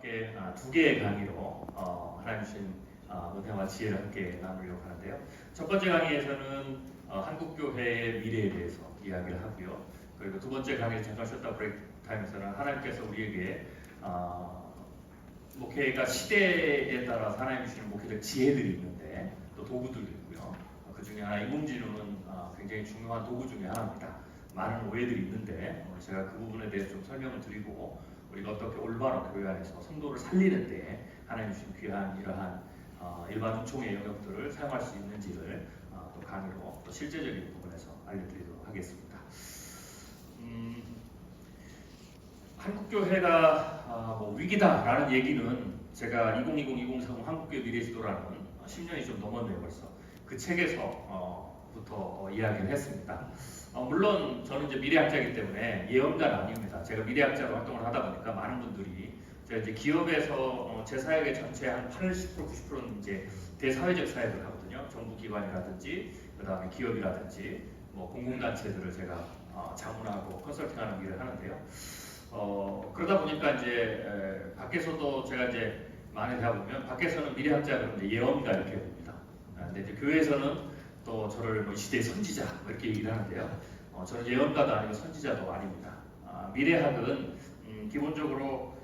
함께 두 개의 강의로 하나님 주신 은혜와 지혜를 함께 나누려고 하는데요. 첫 번째 강의에서는 한국교회의 미래에 대해서 이야기를 하고요. 그리고 두 번째 강의 잠깐 쉬었다 브레이크 타임에서는 하나님께서 우리에게 목회가 시대에 따라 하나님 주시는 목회적 지혜들이 있는데 또 도구들도 있고요. 그 중에 하나 인공지능은 굉장히 중요한 도구 중에 하나입니다. 많은 오해들이 있는데 제가 그 부분에 대해서 좀 설명을 드리고 우리가 어떻게 올바른 교회 안에서 성도를 살리는 데 하나님 주신 귀한 이러한 일반 은총의 영역들을 사용할 수 있는지를 또 강의로 또 실제적인 부분에서 알려드리도록 하겠습니다. 한국교회가 위기다라는 얘기는 제가 2020-2030 한국교회 미래지도라는 10년이 좀 넘었네요 벌써. 그 책에서부터 이야기를 했습니다. 물론 저는 이제 미래학자이기 때문에 예언가는 아닙니다. 제가 미래학자로 활동을 하다 보니까 많은 분들이 제가 이제 기업에서 제 사역의 전체 한 80% 90%는 이제 대사회적 사역을 하거든요. 정부 기관이라든지 그다음에 기업이라든지 공공단체들을 제가 자문하고 컨설팅하는 일을 하는데요. 그러다 보니까 이제 밖에서도 제가 이제 많이 대화 보면 밖에서는 미래학자 그런데 예언가 이렇게 봅니다. 근데 이제 교회에서는 또 저를 이 시대의 선지자 이렇게 얘기를 하는데요. 저는 예언가도 아니고 선지자도 아닙니다. 미래학은 기본적으로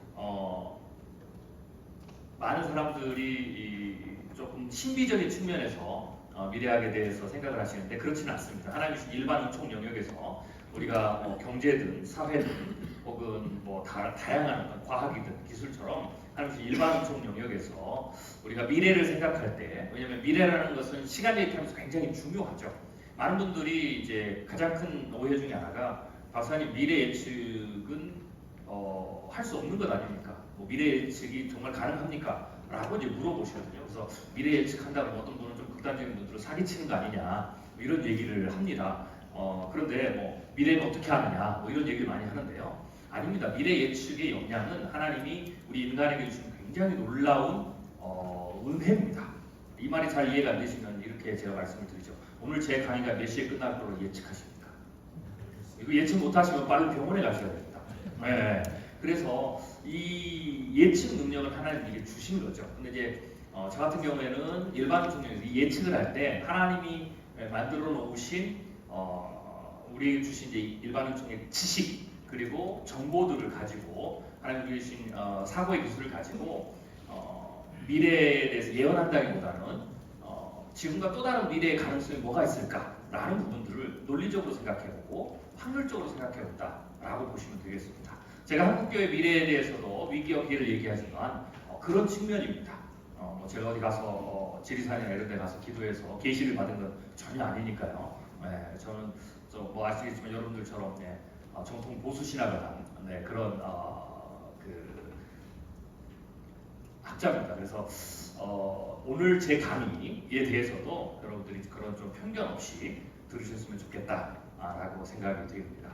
많은 사람들이 조금 신비적인 측면에서 미래학에 대해서 생각을 하시는데 그렇지는 않습니다. 하나님이 주신 일반 은총 영역에서 우리가 경제든 사회든 혹은 다양한 과학이든 기술처럼 하나님 주신 일반 은총 영역에서 우리가 미래를 생각할 때, 왜냐하면 미래라는 것은 시간 얘기하면서 굉장히 중요하죠. 많은 분들이 이제 가장 큰 오해 중에 하나가 박사님 미래 예측은 할 수 없는 것 아닙니까? 미래 예측이 정말 가능합니까? 라고 이제 물어보시거든요. 그래서 미래 예측한다고 어떤 분은 좀 극단적인 분들은 사기치는 거 아니냐 이런 얘기를 합니다. 그런데 미래는 어떻게 하느냐 이런 얘기를 많이 하는데요. 아닙니다. 미래 예측의 역량은 하나님이 우리 인간에게 주신 굉장히 놀라운 은혜입니다. 이 말이 잘 이해가 안 되시면 이렇게 제가 말씀을 드리죠. 오늘 제 강의가 몇 시에 끝날 거로 예측하십니까? 이거 예측 못하시면 빨리 병원에 가셔야 됩니다. 네. 그래서 이 예측 능력을 하나님이 주신 거죠. 근데 이제 저 같은 경우에는 일반 중에서 예측을 할 때 하나님이 만들어 놓으신 우리에게 주신 이제 일반 중의 지식 그리고 정보들을 가지고 하나님이 주신 사고의 기술을 가지고 미래에 대해서 예언한다기보다는 지금과 또 다른 미래의 가능성이 뭐가 있을까라는 부분들을 논리적으로 생각해보고 확률적으로 생각해본다라고 보시면 되겠습니다. 제가 한국교회 미래에 대해서도 위기와 기회를 얘기하지만 그런 측면입니다. 제가 어디 가서 지리산이나 이런 데 가서 기도해서 계시를 받은 건 전혀 아니니까요. 저는 아시겠지만 여러분들처럼 정통 보수 신학을 한 그런 학자입니다. 그래서 오늘 제 강의에 대해서도 여러분들이 그런 좀 편견 없이 들으셨으면 좋겠다라고 생각이 됩니다.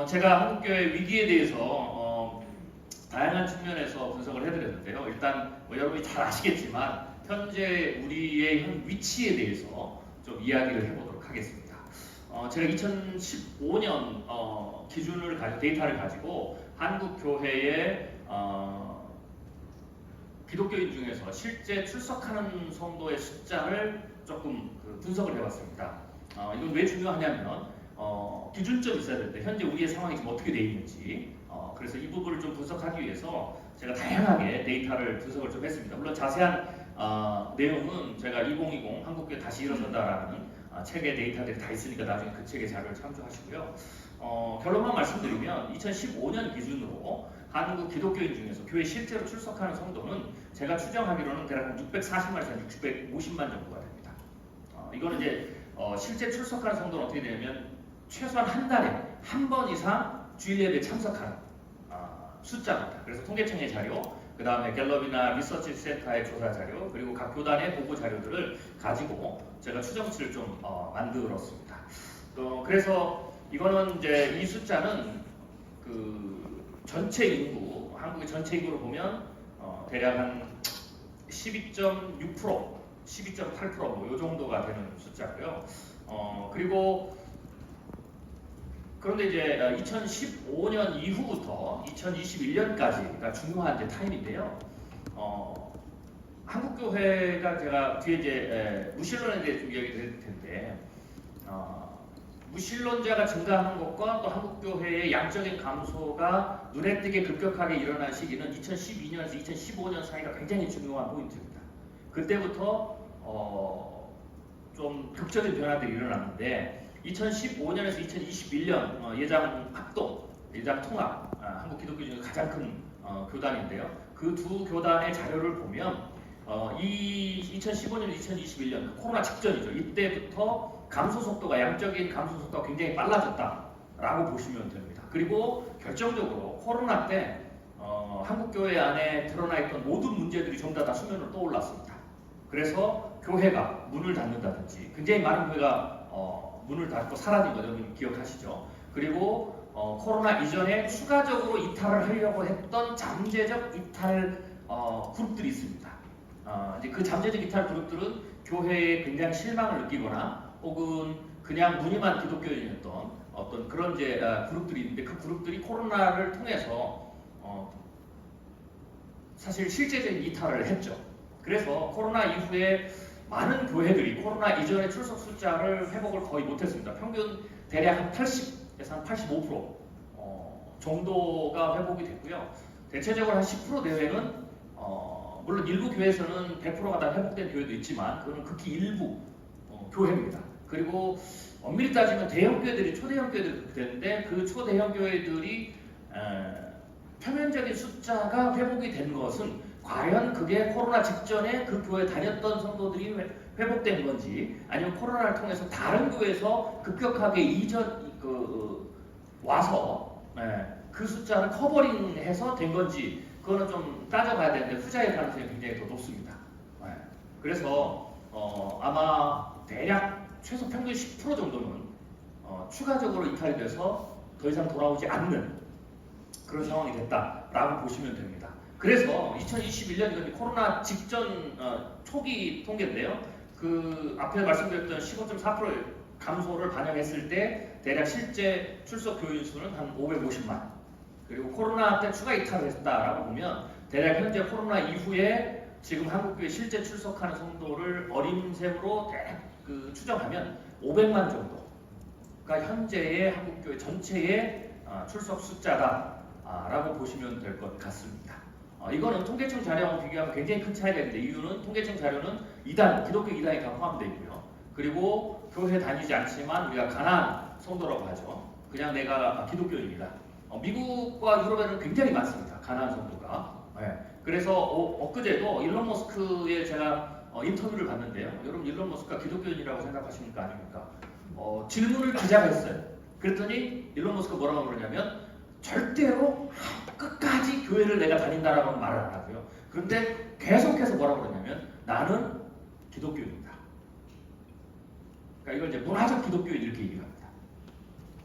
제가 한국교회 위기에 대해서 다양한 측면에서 분석을 해드렸는데요. 일단 여러분이 잘 아시겠지만 현재 우리의 현 위치에 대해서 좀 이야기를 해보도록 하겠습니다. 제가 2015년 기준을 가지고 데이터를 가지고 한국 교회의 기독교인 중에서 실제 출석하는 성도의 숫자를 조금 분석을 해봤습니다. 이건 왜 중요하냐면 기준점이 있어야 되는데 현재 우리의 상황이 지금 어떻게 되어 있는지 그래서 이 부분을 좀 분석하기 위해서 제가 다양하게 데이터를 분석을 좀 했습니다. 물론 자세한 내용은 제가 2020 한국교회 다시 일어선다라는 책의 데이터들이 다 있으니까 나중에 그 책의 자료를 참조하시고요. 결론만 말씀드리면 2015년 기준으로 한국 기독교인 중에서 교회 실제로 출석하는 성도는 제가 추정하기로는 대략 640만에서 650만 정도가 됩니다. 이거는 이제 실제 출석하는 성도는 어떻게 되냐면 최소한 한 달에 한 번 이상 주일 예배 참석하는 숫자입니다. 그래서 통계청의 자료, 그 다음에 갤럽이나 리서치 센터의 조사 자료, 그리고 각 교단의 보고 자료들을 가지고 제가 추정치를 좀 만들었습니다. 그래서 이거는 이제 이 숫자는 전체 인구, 한국의 전체 인구로 보면 대략 한 12.6%, 12.8% 요 정도가 되는 숫자고요. 그리고 그런데 이제 2015년 이후부터 2021년까지 그러니까 중요한 이제 타임인데요. 한국교회가 제가 뒤에 이제 무신론에 대해 좀 이야기 드릴 텐데 무신론자가 증가하는 것과 또 한국교회의 양적인 감소가 눈에 띄게 급격하게 일어난 시기는 2012년에서 2015년 사이가 굉장히 중요한 포인트입니다. 그때부터 좀 극적인 변화들이 일어났는데 2015년에서 2021년 예장 합동, 예장 통합, 한국 기독교 중에 가장 큰 교단인데요. 그 두 교단의 자료를 보면 이 2015년, 2021년 코로나 직전이죠. 이때부터 감소 속도가 양적인 감소 속도가 굉장히 빨라졌다라고 보시면 됩니다. 그리고 결정적으로 코로나 때 한국 교회 안에 드러나 있던 모든 문제들이 전부 다 수면으로 떠올랐습니다. 그래서 교회가 문을 닫는다든지 굉장히 많은 교회가 문을 닫고 사라진 거 여러분 기억하시죠? 그리고 코로나 이전에 추가적으로 이탈을 하려고 했던 잠재적 이탈 그룹들이 있습니다. 이제 그 잠재적 이탈 그룹들은 교회에 굉장히 실망을 느끼거나 혹은 그냥 무늬만 기독교인이었던 어떤 그런 이제 그룹들이 있는데 그 그룹들이 코로나를 통해서 사실 실제적인 이탈을 했죠. 그래서 코로나 이후에 많은 교회들이 코로나 이전의 출석 숫자를 회복을 거의 못했습니다. 평균 대략 한 80에서 한 85% 정도가 회복이 됐고요. 대체적으로 한 10% 내외는 물론 일부 교회에서는 100%가 다 회복된 교회도 있지만 그건 극히 일부 교회입니다. 그리고 엄밀히 따지면 대형 교회들이 초대형 교회들이 되는데 그 초대형 교회들이 표면적인 숫자가 회복이 된 것은 과연 그게 코로나 직전에 그 교회 다녔던 성도들이 회복된 건지 아니면 코로나를 통해서 다른 교회에서 급격하게 와서 그 숫자를 커버링해서 된 건지 그거는 좀 따져봐야 되는데 후자의 가능성이 굉장히 더 높습니다. 그래서 아마 대략 최소 평균 10% 정도는 추가적으로 이탈이 돼서 더 이상 돌아오지 않는 그런 상황이 됐다라고 보시면 됩니다. 그래서 2021년 이건 코로나 직전 초기 통계인데요. 그 앞에 말씀드렸던 15.4%의 감소를 반영했을 때 대략 실제 출석 교인 수는 한 550만. 그리고 코로나 때 추가 이탈을 했다라고 보면 대략 현재 코로나 이후에 지금 한국교회 실제 출석하는 성도를 어림셈으로 대략 추정하면 500만 정도가 현재의 한국교회 전체의 출석 숫자다라고 보시면 될 것 같습니다. 이거는 통계청 자료하고 비교하면 굉장히 큰 차이가 있는데 이유는 통계청 자료는 기독교 2단이 다 포함되어 있고요. 그리고 교회 다니지 않지만 우리가 가난안 성도라고 하죠. 그냥 내가 기독교인이다. 미국과 유럽에는 굉장히 많습니다. 가난안 성도가. 그래서 엊그제도 일론 머스크의 제가 인터뷰를 봤는데요. 여러분 일론 머스크가 기독교인이라고 생각하십니까? 아닙니까? 질문을 기자가 했어요. 그랬더니 일론 머스크가 뭐라고 그러냐면 절대로 끝까지 교회를 내가 다닌다라고 말을 안 하고요. 그런데 계속해서 뭐라고 그러냐면 나는 기독교인이다. 그러니까 이걸 이제 문화적 기독교인 이렇게 얘기합니다.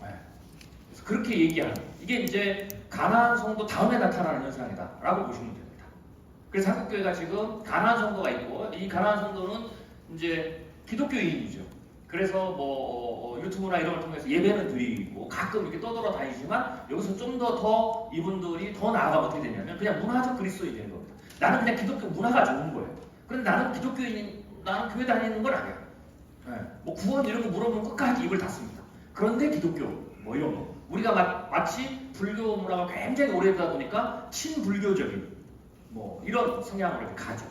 그래서 그렇게 얘기하는 이게 이제 가난안 성도 다음에 나타나는 현상이다라고 보시면 됩니다. 그래서 한국교회가 지금 가난안 성도가 있고 이 가난안 성도는 이제 기독교인이죠. 그래서 뭐 유튜브나 이런 걸 통해서 예배는 드리고 가끔 이렇게 떠돌아다니지만 여기서 좀 더 이분들이 더 나아가면 어떻게 되냐면 그냥 문화적 그리스도인이 되는 겁니다. 나는 그냥 기독교 문화가 좋은 거예요. 그런데 나는 기독교인, 나는 교회 다니는 건 아니야. 뭐 구원 이런 거 물어보면 끝까지 입을 닫습니다. 그런데 기독교 뭐 이런 거 우리가 마치 불교 문화가 굉장히 오래되다 보니까 친불교적인 뭐 이런 성향으로 이렇게 가죠.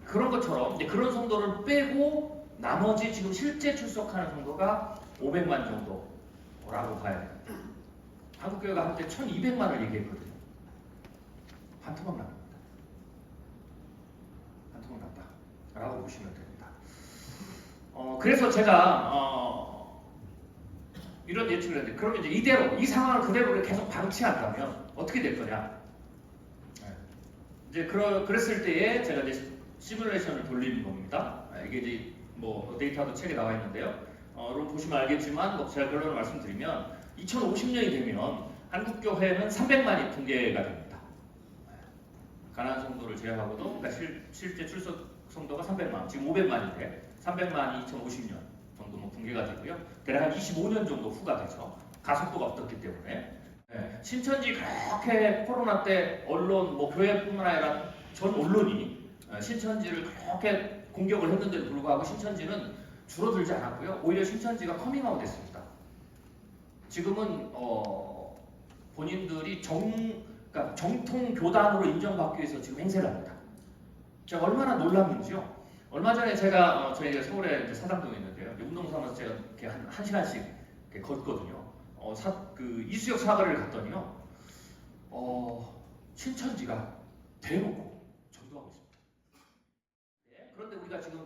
그런 것처럼 이제 그런 성도를 빼고 나머지 지금 실제 출석하는 성도가 500만 정도라고 봐야 됩니다. 한국교회가 한때 1200만을 얘기했거든요. 반토막 납니다. 반토막 났다라고 보시면 됩니다. 그래서 제가 이런 예측을 했는데 그러면 이제 이대로 이 상황을 그대로 계속 방치한다면 어떻게 될 거냐? 이제 그랬을 때에 제가 이제 시뮬레이션을 돌리는 겁니다. 이게 이제 뭐 데이터도 책에 나와 있는데요. 여러분 보시면 알겠지만 뭐 제가 결론을 말씀드리면 2050년이 되면 한국 교회는 300만이 통계가 됩니다. 가난안 성도를 제외하고도 그러니까 실제 출석 성도가 300만, 지금 500만인데 300만이 2050년 정도 뭐 붕괴가 되고요. 대략 한 25년 정도 후가 되죠. 가속도가 없었기 때문에. 신천지 그렇게 코로나 때 언론, 뭐 교회뿐만 아니라 전 언론이 신천지를 그렇게 공격을 했는데도 불구하고 신천지는 줄어들지 않았고요. 오히려 신천지가 커밍아웃 됐습니다. 지금은 본인들이 그러니까 정통 교단으로 인정받기 위해서 지금 행세를 합니다. 제가 얼마나 놀랐는지요. 얼마 전에 제가 저희가 서울에 이제 사당동에 있는데요. 운동 삼아서 제가 이렇게 한 시간씩 이렇게 걷거든요. 그 이수역 사거리를 갔더니요. 신천지가 대놓고 전도하고 있습니다. 네, 그런데 우리가 지금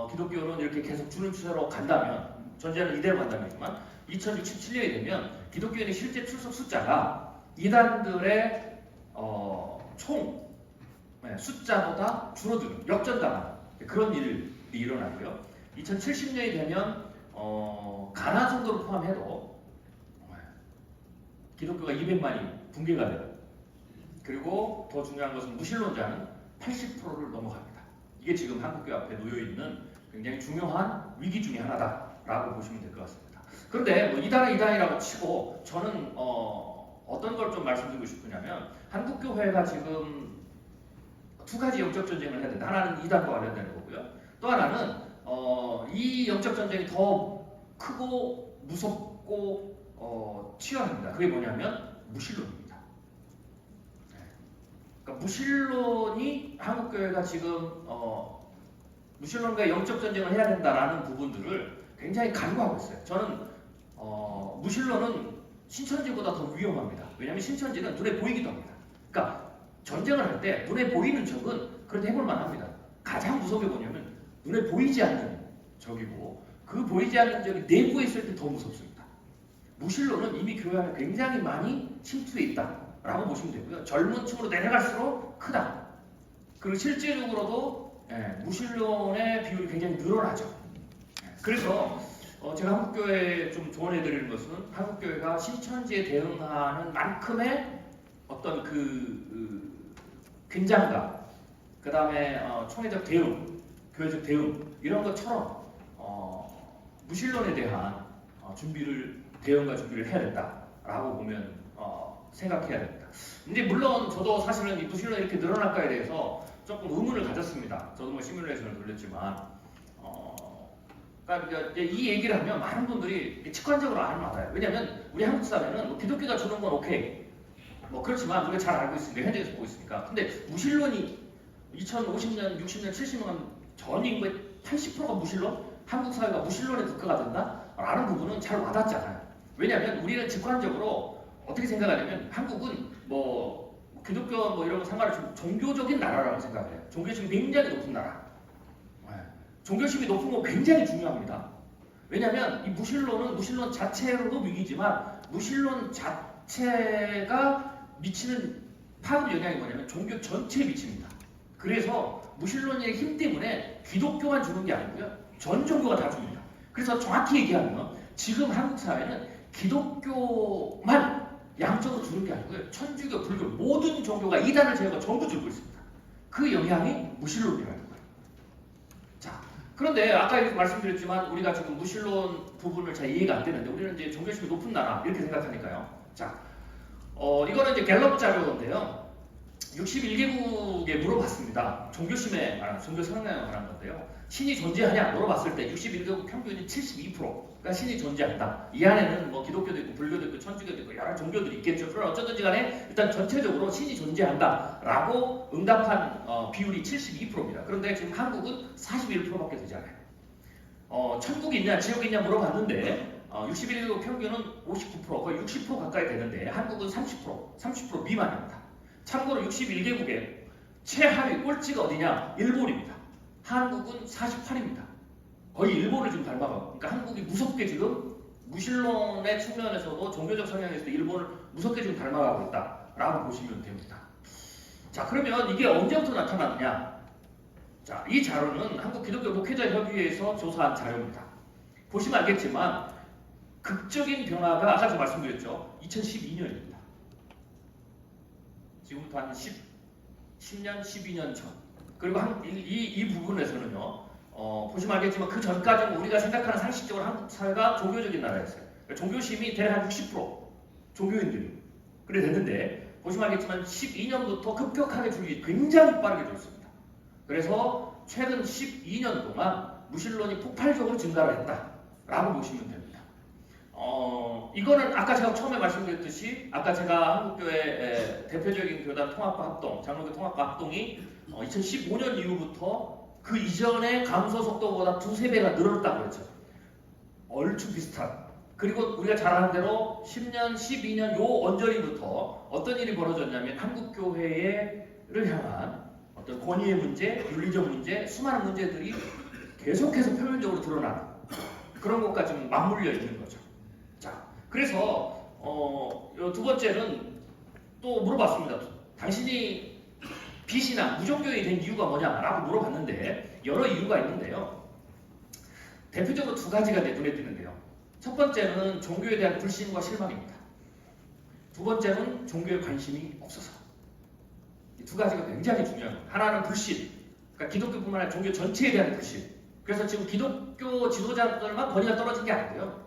기독교는 이렇게 계속 주는 추세로 간다면, 전제는 이대로 간다면지만 2067년이 되면 기독교인의 실제 출석 숫자가 이단들의 총 숫자보다 줄어드는, 역전당하는 그런 일이 일어나고요. 2070년이 되면 가나 정도를 포함해도 기독교가 200만이 붕괴가 돼요. 그리고 더 중요한 것은 무신론자는 80%를 넘어갑니다. 이게 지금 한국교회 앞에 놓여있는 굉장히 중요한 위기 중에 하나다라고 보시면 될 것 같습니다. 그런데 뭐 이단이라고 치고 저는 어떤 걸 좀 말씀드리고 싶으냐면, 한국교회가 지금 두 가지 영적 전쟁을 해야 된다. 하나는 이단과 관련되는 거고요. 또 하나는 이 영적 전쟁이 더 크고 무섭고 치열합니다. 그게 뭐냐면 무신론입니다. 그러니까 무신론이 한국교회가 지금 무신론과 영적 전쟁을 해야 된다라는 부분들을 굉장히 간과하고 있어요. 저는 무신론은 신천지보다 더 위험합니다. 왜냐하면 신천지는 눈에 보이기도 합니다. 그러니까 전쟁을 할 때 눈에 보이는 적은 그래도 해볼만 합니다. 가장 무서운 게 뭐냐면 눈에 보이지 않는 적이고, 그 보이지 않는 적이 내부에 있을 때 더 무섭습니다. 무신론은 이미 교회 안에 굉장히 많이 침투해 있다라고 보시면 되고요. 젊은 층으로 내려갈수록 크다. 그리고 실제적으로도 무신론의 비율이 굉장히 늘어나죠. 그래서 제가 한국교회에 좀 조언해드리는 것은, 한국교회가 신천지에 대응하는 만큼의 어떤 긴장감, 그 다음에 총회적 대응, 교회적 대응 이런 것처럼 무신론에 대한 대응과 준비를 해야 된다라고 보면 생각해야 됩니다. 근데 물론 저도 사실은 이 무신론이 이렇게 늘어날까에 대해서 조금 의문을 가졌습니다. 저도 뭐 시뮬레이션을 돌렸지만 그러니까 이 얘기를 하면 많은 분들이 직관적으로 안 받아요. 왜냐하면 우리 한국 사회는 뭐 기독교가 주는 건 오케이, 뭐 그렇지만 우리가 잘 알고 있으니까, 현장에서 보고 있으니까. 근데 무신론이 2050년, 60년, 70년 전 인구의 80%가 무신론? 한국 사회가 무신론의 국가가 된다라는 부분은 잘 와닿지 않아요. 왜냐하면 우리는 직관적으로 어떻게 생각하냐면, 한국은 뭐 기독교 뭐 이런 거 상관없이 종교적인 나라라고 생각해요. 종교심이 굉장히 높은 나라. 종교심이 높은 거 굉장히 중요합니다. 왜냐하면 이 무신론은 무신론 자체로도 위기지만, 무신론 자체가 미치는 파급 영향이 뭐냐면 종교 전체에 미칩니다. 그래서 무신론의 힘 때문에 기독교만 주는 게 아니고요, 전 종교가 다 줍니다. 그래서 정확히 얘기하면 지금 한국 사회는 기독교만 양적으로 주는 게 아니고요, 천주교, 불교 모든 종교가 이단을 제외하고 전부 주고 있습니다. 그 영향이 무신론이라는 거예요. 자, 그런데 아까 이렇게 말씀드렸지만 우리가 지금 무신론 부분을 잘 이해가 안 되는데, 우리는 이제 종교심이 높은 나라 이렇게 생각하니까요. 자, 이거는 이제 갤럽 자료인데요. 61개국에 물어봤습니다. 종교심에 관한, 종교 성향에 관한 건데요. 신이 존재하냐 물어봤을 때 61개국 평균이 72%가 신이 존재한다. 이 안에는 뭐 기독교도 있고 불교도 있고 천주교도 있고 여러 종교들이 있겠죠. 그러나 어쩌든지 간에 일단 전체적으로 신이 존재한다라고 응답한 비율이 72%입니다. 그런데 지금 한국은 41%밖에 되지 않아요. 천국이 있냐 지옥이 있냐 물어봤는데 61개국 평균은 59%, 거의 60% 가까이 되는데 한국은 30% 미만입니다. 참고로 61개국의 최하위 꼴찌가 어디냐? 일본입니다. 한국은 48입니다. 거의 일본을 지금 닮아가고, 그러니까 한국이 무섭게 지금 무신론의 측면에서도 종교적 성향에서도 일본을 무섭게 지금 닮아가고 있다라고 보시면 됩니다. 자, 그러면 이게 언제부터 나타났느냐? 자, 이 자료는 한국 기독교 목회자 협의회에서 조사한 자료입니다. 보시면 알겠지만 극적인 변화가 아까 제가 말씀드렸죠. 2012년입니다. 지금부터 한 10년, 12년 전. 그리고 이 부분에서는요, 보시면 알겠지만 그 전까지는 우리가 생각하는 상식적으로 한국 사회가 종교적인 나라였어요. 종교심이 대략 한 60% 종교인들이 그래 됐는데 보시면 알겠지만 12년부터 급격하게 줄기 굉장히 빠르게 줄었습니다. 그래서 최근 12년 동안 무신론이 폭발적으로 증가를 했다라고 보시면 됩니다. 이거는 아까 제가 처음에 말씀드렸듯이 아까 제가 한국교회 대표적인 교단 통합과 합동, 장로교 통합과 합동이 2015년 이후부터 그 이전의 감소 속도보다 두세 배가 늘었다고 했죠. 얼추 비슷한. 그리고 우리가 잘 아는 대로 10년, 12년 요 언저리부터 어떤 일이 벌어졌냐면 한국교회를 향한 어떤 권위의 문제, 윤리적 문제, 수많은 문제들이 계속해서 표면적으로 드러나는 그런 것과 좀 맞물려 있는 거죠. 자, 그래서 두 번째는 또 물어봤습니다. 당신이 비신앙, 무종교인이 된 이유가 뭐냐라고 물어봤는데 여러 이유가 있는데요. 대표적으로 두 가지가 눈에 띄는데요. 첫 번째는 종교에 대한 불신과 실망입니다. 두 번째는 종교에 관심이 없어서. 이 두 가지가 굉장히 중요합니다. 하나는 불신, 그러니까 기독교뿐만 아니라 종교 전체에 대한 불신. 그래서 지금 기독교 지도자들만 권위가 떨어진 게 아니고요.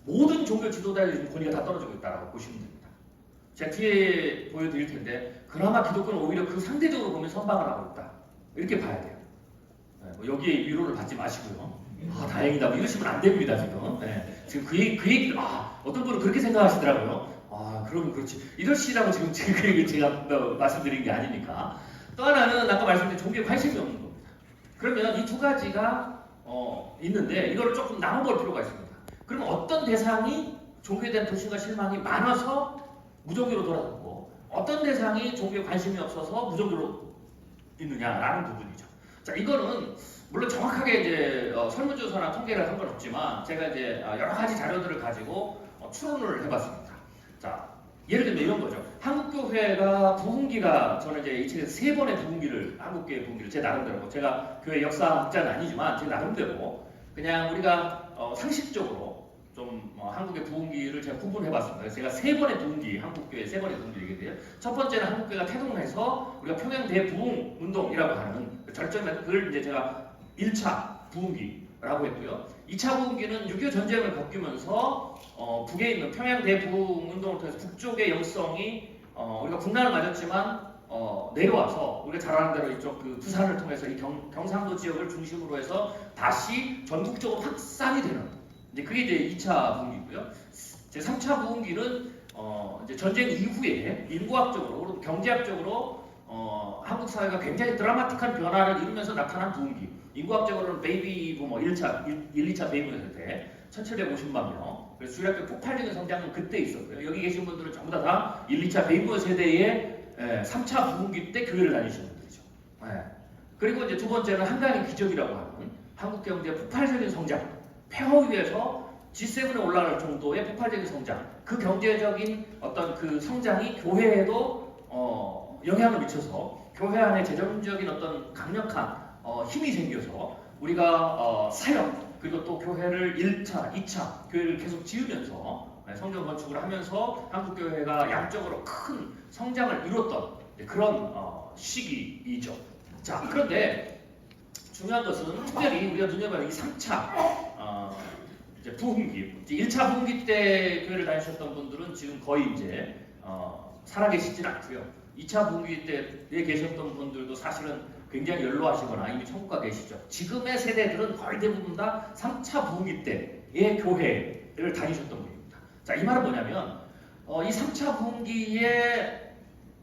모든 종교 지도자의 지금 권위가 다 떨어지고 있다고 보시면 됩니다. 제가 뒤에 보여드릴 텐데 그나마 기독교는 오히려 그 상대적으로 보면 선방을 하고 있다. 이렇게 봐야 돼요. 뭐 여기에 위로를 받지 마시고요. 다행이다. 뭐 이러시면 안 됩니다, 지금. 네. 지금 그 얘기를, 어떤 분은 그렇게 생각하시더라고요. 그러면 그렇지. 이러시라고 지금 그 얘기 제가 말씀드린 게 아니니까. 또 하나는 아까 말씀드린 종교에 관심이 없는 겁니다. 그러면 이 두 가지가 있는데 이거를 조금 나눠볼 필요가 있습니다. 그럼 어떤 대상이 종교에 대한 불신과 실망이 많아서 무종교로 돌아섰고 어떤 대상이 종교에 관심이 없어서 무종교로 있느냐라는 부분이죠. 자, 이거는 물론 정확하게 이제 설문조사나 통계를 한 건 없지만 제가 이제 여러 가지 자료들을 가지고 추론을 해봤습니다. 자, 예를 들면 이런 거죠. 한국교회가 부흥기가 저는 이제 이 책에서 3번의 부흥기를 한국교회 부흥기를 제 나름대로 제가 교회 역사학자는 아니지만 제 나름대로 그냥 우리가 상식적으로 좀 한국의 부흥기를 제가 구분해봤습니다. 그래서 제가 3번의 부흥기, 한국교회 3번의 부흥기를 얘기해요. 첫 번째는 한국교회가 태동을 해서 우리가 평양 대부흥운동이라고 하는 절정을 그걸 이제 제가 1차 부흥기라고 했고요. 2차 부흥기는 6.25 전쟁을 겪으면서 북에 있는 평양 대부흥운동을 통해서 북쪽의 영성이 우리가 국난을 맞았지만 내려와서 우리가 잘 아는 대로 이쪽 그 부산을 통해서 이 경상도 지역을 중심으로 해서 다시 전국적으로 확산이 되는 이제 그게 이제 2차 부흥기고요. 제 3차 부흥기는 이제 전쟁 이후에 인구학적으로 그리고 경제학적으로 한국 사회가 굉장히 드라마틱한 변화를 이루면서 나타난 부흥기. 인구학적으로는 베이비 부모 1차, 2차 베이비 부모 때 1750만 명. 그래서 주일학교 폭발적인 성장은 그때 있었고요. 여기 계신 분들은 전부 다 1, 2차 베이비 부모 세대의 3차 부흥기 때 교회를 다니시는 분들이죠. 그리고 이제 두 번째는 한강의 기적이라고 하는 한국 경제의 폭발적인 성장. 폐허 위에서 G7에 올라갈 정도의 폭발적인 성장. 그 경제적인 어떤 그 성장이 교회에도 영향을 미쳐서 교회 안에 재정적인 어떤 강력한 힘이 생겨서 우리가 사역 그리고 또 교회를 1차, 2차 교회를 계속 지으면서 성전 건축을 하면서 한국교회가 양적으로 큰 성장을 이뤘던 그런 시기이죠. 자, 그런데 중요한 것은 특별히 우리가 눈여봐야 이 3차 이제 부흥기, 1차 부흥기 때 교회를 다니셨던 분들은 지금 거의 이제 살아계시진 않고요. 2차 부흥기 때에 계셨던 분들도 사실은 굉장히 연로하시거나 이미 천국 가 계시죠. 지금의 세대들은 거의 대부분 다 3차 부흥기 때의 교회를 다니셨던 분입니다. 자, 이 말은 뭐냐면 이 3차 부흥기에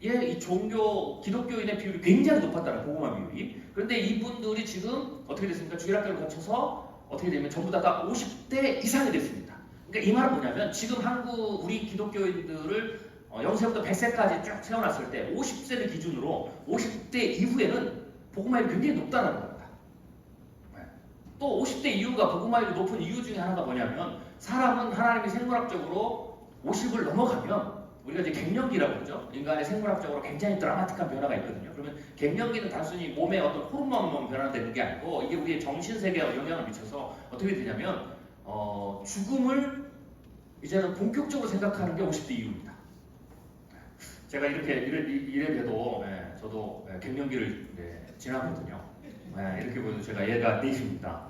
이 종교 기독교인의 비율이 굉장히 높았다는 복음화 비율이. 그런데 이분들이 지금 어떻게 됐습니까? 주일학교를 거쳐서 어떻게 되면 전부 다 50대 이상이 됐습니다. 그러니까 이 말은 뭐냐면 지금 한국 우리 기독교인들을 0세부터 100세까지 쭉 세워놨을 때 50세를 기준으로 50대 이후에는 복음화율이 굉장히 높다는 겁니다. 또 50대 이후가 복음화율이 높은 이유 중에 하나가 뭐냐면 사람은 하나님이 생물학적으로 50을 넘어가면 우리가 이제 갱년기라고 그러죠. 인간의 생물학적으로 굉장히 드라마틱한 변화가 있거든요. 그러면 갱년기는 단순히 몸의 어떤 호르몬만 변화되는 게 아니고 이게 우리의 정신세계에 영향을 미쳐서 어떻게 되냐면 죽음을 이제는 본격적으로 생각하는 게 50대 이후입니다. 제가 이래봬도 저도 갱년기를 지나거든요. 이렇게 보면 제가 얘가 4입니다.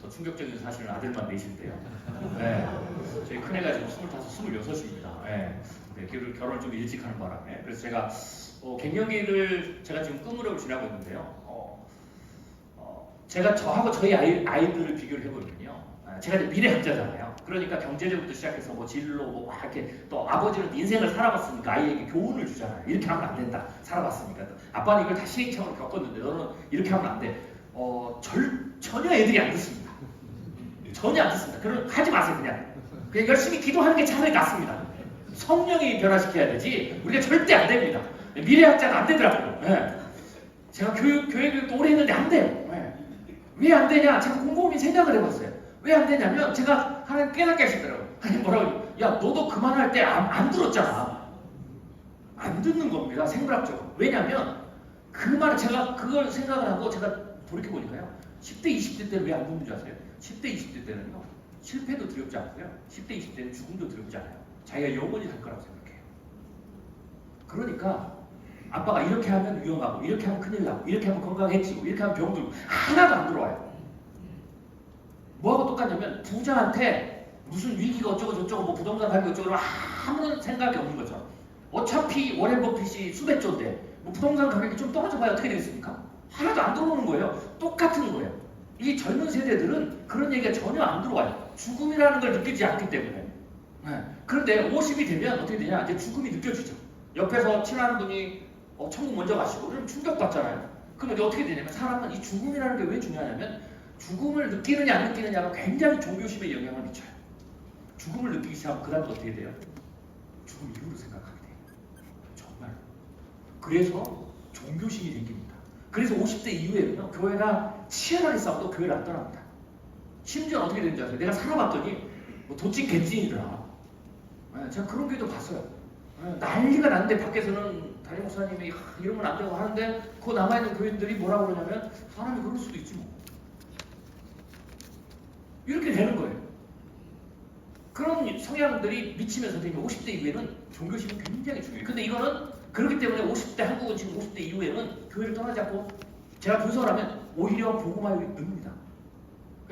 더 충격적인 사실은 아들만 넷인데요. 네. 저희 큰애가 지금 25, 26입니다. 네. 네, 결혼을 좀 일찍 하는 바람에. 그래서 제가 갱년기를 제가 지금 끝무렵을 지나고 있는데요. 제가 저하고 저희 아이들을 비교를 해보면요. 제가 이제 미래학자잖아요. 그러니까 경제력부터 시작해서 뭐 진로 뭐 이렇게 또 아버지는 인생을 살아봤으니까 아이에게 교훈을 주잖아요. 이렇게 하면 안 된다. 살아봤으니까. 아빠는 이걸 다 시행착오로 겪었는데 너는 이렇게 하면 안 돼. 전혀 애들이 안 듣습니다. 전혀 안 듣습니다. 그럼 하지 마세요 그냥. 그냥 열심히 기도하는 게 차라리 낫습니다. 성령이 변화시켜야 되지 우리가 절대 안 됩니다. 미래학자가 안 되더라고요. 네. 제가 교육을 오래 했는데 안 돼요. 네. 왜 안 되냐? 제가 곰곰이 생각을 해봤어요. 왜 안 되냐면 제가 하나님 깨닫게 하시더라고요. 하나님 뭐라고? 야 너도 그만할 때 안 들었잖아. 안 듣는 겁니다. 생물학적으로. 왜냐면 그 말을 제가 그걸 생각을 하고 제가 돌이켜보니까요. 10대 20대 때는 왜 안 듣는 줄 아세요? 10대 20대 때는요. 실패도 두렵지 않고요. 10대 20대는 죽음도 두렵지 않아요. 자기가 영원히 살 거라고 생각해요. 그러니까 아빠가 이렇게 하면 위험하고 이렇게 하면 큰일 나고 이렇게 하면 건강해지고 이렇게 하면 병들고 하나도 안 들어와요. 뭐하고 똑같냐면 부자한테 무슨 위기가 어쩌고 저쩌고 뭐 부동산 가격이 어쩌고 아무런 생각이 없는 것처럼 어차피 워렌 버핏이 수백조인데 뭐 부동산 가격이 좀 떨어져봐야 어떻게 되겠습니까? 하나도 안 들어오는 거예요. 똑같은 거예요. 이 젊은 세대들은 그런 얘기가 전혀 안 들어와요. 죽음이라는 걸 느끼지 않기 때문에. 네. 그런데 50이 되면 어떻게 되냐? 이제 죽음이 느껴지죠. 옆에서 친한 분이 천국 먼저 가시고 그럼 충격받잖아요. 그럼 이제 어떻게 되냐면 사람은 이 죽음이라는 게 왜 중요하냐면 죽음을 느끼느냐 안 느끼느냐가 굉장히 종교심에 영향을 미쳐요. 죽음을 느끼기 시작하면 그 다음부터 어떻게 돼요? 죽음 이후로 생각하게 돼요. 정말. 그래서 종교심이 생깁니다. 그래서 50대 이후에는요. 교회가 치열하게 싸워도 교회를 안 떠납니다. 심지어 어떻게 되는지 아세요? 내가 살아봤더니 뭐 도찐 개찐이더라. 제가 그런 교회도 봤어요. 난리가 났는데 밖에서는 담임 목사님이 이러면 안 되고 하는데 그 남아있는 교인들이 뭐라고 그러냐면 사람이 그럴 수도 있지 뭐. 이렇게 되는 거예요. 그런 성향들이 미치면서 되면 50대 이후에는 종교심은 굉장히 중요해요. 근데 이거는 그렇기 때문에 50대 한국은 지금 50대 이후에는 교회를 떠나지 않고 제가 분석을 하면 오히려 복음화율이 늡니다.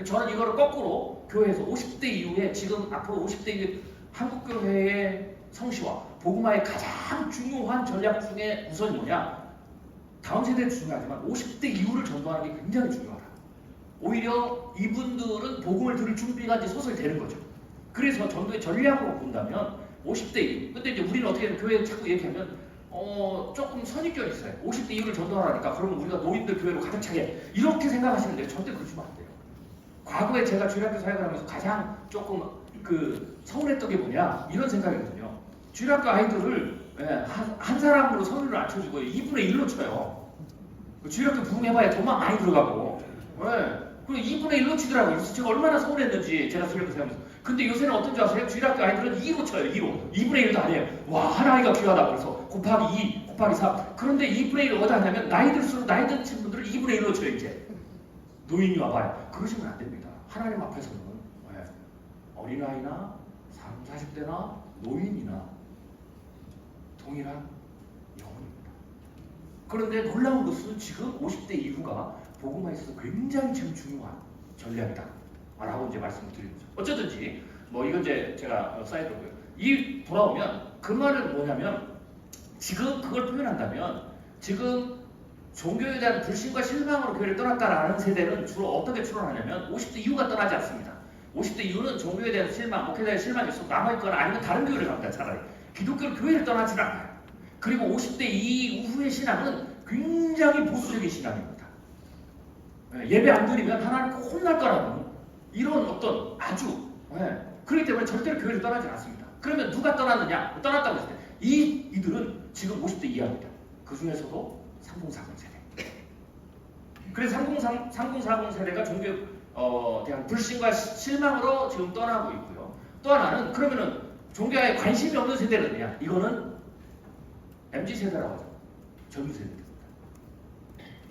저는 이거를 거꾸로 교회에서 50대 이후에 지금 앞으로 50대 이후에 한국교회의 성시와 복음화의 가장 중요한 전략 중에 우선이 뭐냐? 다음 세대도 중요하지만 50대 이후를 전도하는 게 굉장히 중요하다. 오히려 이분들은 복음을 들을 준비가 이제 서서히 되는 거죠. 그래서 전도의 전략으로 본다면 50대 이후. 근데 이제 우리는 어떻게 교회 자꾸 얘기하면 조금 선입견이 있어요. 50대 이후를 전도하라니까 그러면 우리가 노인들 교회로 가득 차게 이렇게 생각하시는데 절대 그러시면 안 돼요. 과거에 제가 주일학교 사역을 하면서 가장 조금 서운했던 게 뭐냐 이런 생각이거든요. 주일학교 아이들을 한 사람으로 선율을 안 쳐주고 2분의 1로 쳐요. 주일학교 부흥해봐야 돈만 많이 들어가고 그리고 2분의 1로 치더라고요. 그래서 제가 얼마나 서운했는지 제가 주일학교 사역하면서. 근데 요새는 어떤지 아세요? 주일학교 아이들은 2로 쳐요. 2로. 2분의 1도 아니에요. 와 한 아이가 귀하다. 그래서 곱하기 2, 곱하기 3. 그런데 2분의 1을 어디다 하냐면 나이 들수록 나이 든 친구들을 2분의 1로 쳐요. 이제 노인이 와봐요. 그러시면 안 됩니다. 하나님 앞에서는 어린아이나 30, 40대나 노인이나 동일한 영혼입니다. 그런데 놀라운 것은 지금 50대 이후가 복음화에 있어서 굉장히 지금 중요한 전략이다 라고 이제 말씀을 드리는 거죠. 어쩌든지 뭐 이건 이제 제가 사이드로고요. 이 돌아오면 그 말은 뭐냐면 지금 그걸 표현한다면 지금 종교에 대한 불신과 실망으로 교회를 떠났다라는 세대는 주로 어떻게 추론하냐면 50대 이후가 떠나지 않습니다. 50대 이후는 종교에 대한 실망, 목회자에 대한 실망이 있어도 남아있거나 아니면 다른 교회를 갑니다. 차라리. 기독교 교회를 떠나지 않아요. 그리고 50대 이후의 신앙은 굉장히 보수적인 신앙입니다. 예배 안 드리면 하나님 혼날 거라는 이런 어떤 아주 그렇기 때문에 절대로 교회를 떠나지 않습니다. 그러면 누가 떠났느냐? 떠났다고 했을 때 이들은 지금 50대 이하입니다. 그 중에서도 3040 세대. 그래서 3040 세대가 종교에 대한 불신과 실망으로 지금 떠나고 있고요. 또 하나는 그러면은 종교에 관심이 없는 세대는 뭐냐? 이거는 MZ 세대라고 하죠. 젊은 세대입니다.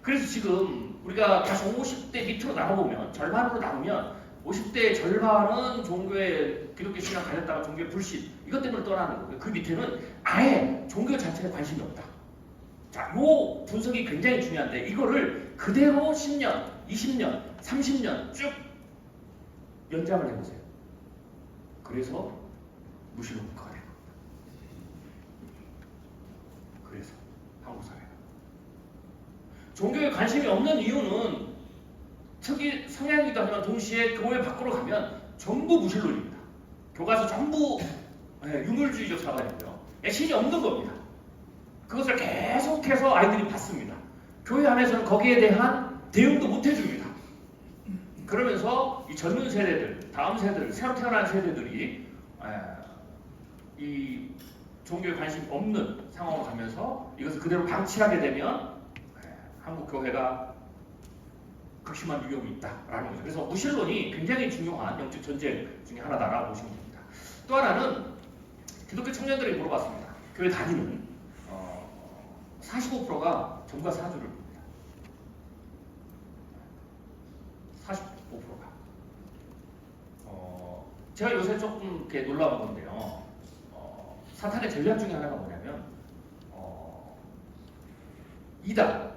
그래서 지금 우리가 다시 50대 밑으로 나눠보면 절반으로 나누면 50대의 절반은 종교에 기독교 신앙 가졌다가 종교의 불신 이것 때문에 떠나는 거고요. 그 밑에는 아예 종교 자체에 관심이 없다. 자, 요 분석이 굉장히 중요한데 이거를 그대로 10년, 20년, 30년 쭉 연장을 해보세요. 그래서 무신론 국가가 된 겁니다. 그래서 한국 사회가 종교에 관심이 없는 이유는 특히 성향이기도 하지만 동시에 교회 밖으로 가면 전부 무신론입니다. 교과서 전부 유물주의적 사관이고요. 신이 없는 겁니다. 그것을 계속해서 아이들이 받습니다. 교회 안에서는 거기에 대한 대응도 못 해줍니다. 그러면서 이 젊은 세대들, 다음 세대들, 새로 태어난 세대들이 이 종교에 관심 없는 상황으로 가면서 이것을 그대로 방치하게 되면 한국 교회가 극심한 위험이 있다라는 거죠. 그래서 무신론이 굉장히 중요한 영적 전쟁 중에 하나다라고 보시면 됩니다. 또 하나는 기독교 청년들에게 물어봤습니다. 교회 다니는 45%가 전과 사주를 봅니다. 45%가. 제가 요새 조금 이렇게 놀라운 건데요. 사탄의 전략 중에 하나가 뭐냐면 이단,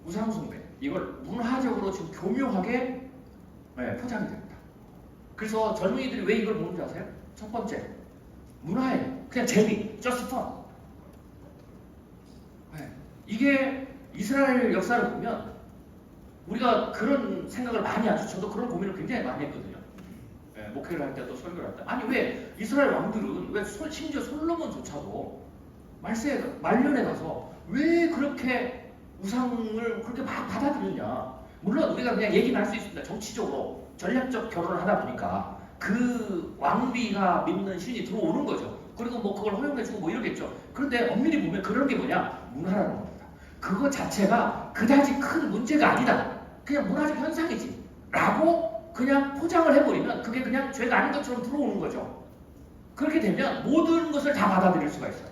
우상숭배 이걸 문화적으로 지금 교묘하게 포장이 됩니다. 그래서 젊은이들이 왜 이걸 보는지 아세요? 첫 번째, 문화예요. 그냥 재미, just fun. 이게 이스라엘 역사를 보면 우리가 그런 생각을 많이 하죠. 저도 그런 고민을 굉장히 많이 했거든요. 목회를 할 때도 설교를 할 때. 아니 왜 이스라엘 왕들은 왜 심지어 솔로몬조차도 말년에 가서 왜 그렇게 우상을 그렇게 막 받아들였냐. 물론 우리가 그냥 얘기는 할 수 있습니다. 정치적으로 전략적 결혼을 하다 보니까 그 왕비가 믿는 신이 들어오는 거죠. 그리고 뭐 그걸 허용해주고 뭐 이러겠죠. 그런데 엄밀히 보면 그런 게 뭐냐? 문화라는 겁니다. 그거 자체가 그다지 큰 문제가 아니다. 그냥 문화적 현상이지. 라고 그냥 포장을 해버리면 그게 그냥 죄가 아닌 것처럼 들어오는 거죠. 그렇게 되면 모든 것을 다 받아들일 수가 있어요.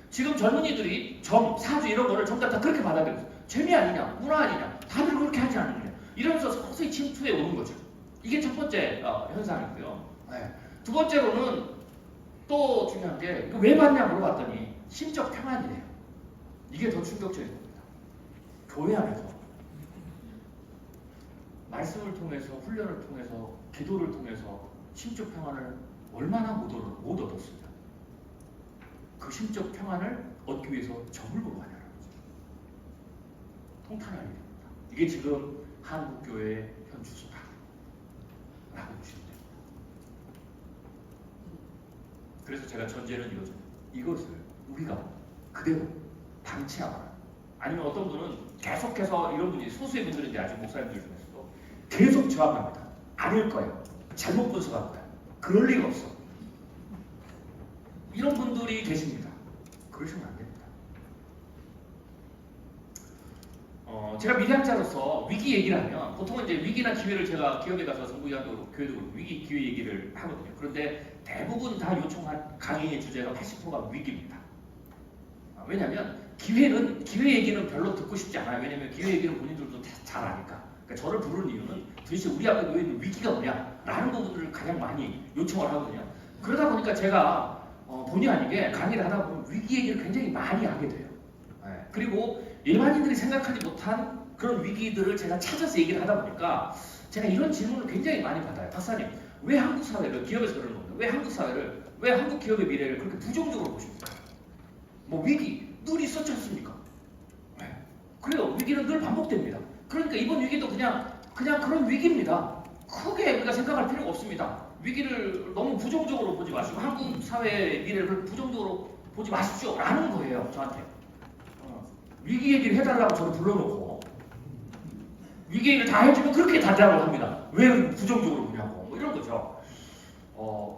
지금 젊은이들이 점, 사주 이런 거를 전부 다 그렇게 받아들여요. 재미 아니냐, 문화 아니냐, 다들 그렇게 하지 않느냐. 이러면서 서서히 침투해 오는 거죠. 이게 첫 번째 현상이고요. 두 번째로는 또 중요한 게 왜 받냐 물어봤더니 심적 평안이래요. 이게 더 충격적인 겁니다. 교회 안에서 말씀을 통해서 훈련을 통해서 기도를 통해서 심적 평안을 얼마나 못 얻었습니다. 그 심적 평안을 얻기 위해서 점을 보고 하냐는 거죠. 통탄할 일입니다. 이게 지금 한국교회의 현 추세다라고 보시면 됩니다. 그래서 제가 전제는 이거죠. 이것을 우리가 그대로 방치하거나 아니면 어떤 분은 계속해서 이런 분이 소수의 분들인데 아직 목사님들 중에서도 계속 저항합니다. 아닐 거예요. 잘못 분석한 거야. 그럴 리가 없어. 이런 분들이 계십니다. 그러시면 안 됩니다. 제가 미래학자로서 위기 얘기를 하면 보통은 이제 위기나 기회를 제가 기업에 가서 정부위원도 교회도 위기, 기회 얘기를 하거든요. 그런데 대부분 다 요청한 강의의 주제가 80%가 위기입니다. 왜냐하면 기회 얘기는 별로 듣고 싶지 않아요. 왜냐하면 기회 얘기는 본인들도 잘 아니까. 그러니까 저를 부르는 이유는 도대체 우리 앞에 놓여 있는 위기가 뭐냐라는 부분들을 가장 많이 요청을 하거든요. 그러다 보니까 제가 본의 아니게 강의를 하다 보면 위기 얘기를 굉장히 많이 하게 돼요. 그리고 일반인들이 생각하지 못한 그런 위기들을 제가 찾아서 얘기를 하다 보니까 제가 이런 질문을 굉장히 많이 받아요. 박사님, 왜 한국 사회를, 기업에서 그러는 겁니다. 왜 한국 사회를, 왜 한국 기업의 미래를 그렇게 부정적으로 보십니까? 뭐 위기 늘 있었지 않습니까? 그래요. 위기는 늘 반복됩니다. 그러니까 이번 위기도 그냥 그런 위기입니다. 크게 우리가 생각할 필요가 없습니다. 위기를 너무 부정적으로 보지 마시고 한국 사회의 미래를 부정적으로 보지 마십시오 라는 거예요. 저한테 위기 얘기를 해달라고 저를 불러놓고 위기 얘기를 다 해주면 그렇게 답답을 합니다. 왜 부정적으로 보냐고 뭐 이런 거죠.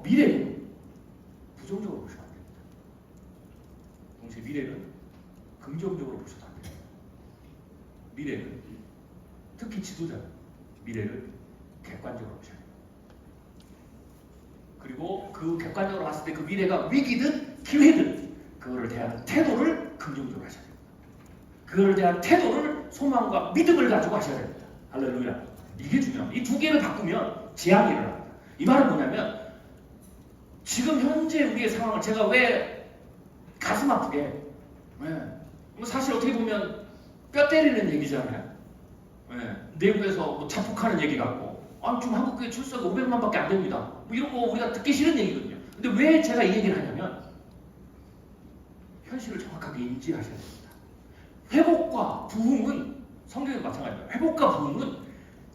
미래는 부정적으로 보시면 안 됩니다. 동시에 미래는 긍정적으로 보셔도 안 됩니다. 미래는 특히 지도자는 미래를 객관적으로 보셔야 됩니다. 그리고 그 객관적으로 봤을 때 그 미래가 위기든 기회든 그거를 대하는 태도를 긍정적으로 하셔야 됩니다. 그거를 대한 태도를 소망과 믿음을 가지고 하셔야 됩니다. 할렐루야. 이게 중요합니다. 이 두 개를 바꾸면 재앙이 일어납니다. 이 말은 뭐냐면 지금 현재 우리의 상황을 제가 왜 가슴 아프게 사실 어떻게 보면 뼈 때리는 얘기잖아요. 내부에서 뭐 자폭하는 얘기 같고 지금 한국교회 출석 500만밖에 안 됩니다. 뭐 이런 거 우리가 듣기 싫은 얘기거든요. 근데 왜 제가 이 얘기를 하냐면 현실을 정확하게 인지하셔야 됩니다. 회복과 부흥은 성경에도 마찬가지입니다. 회복과 부흥은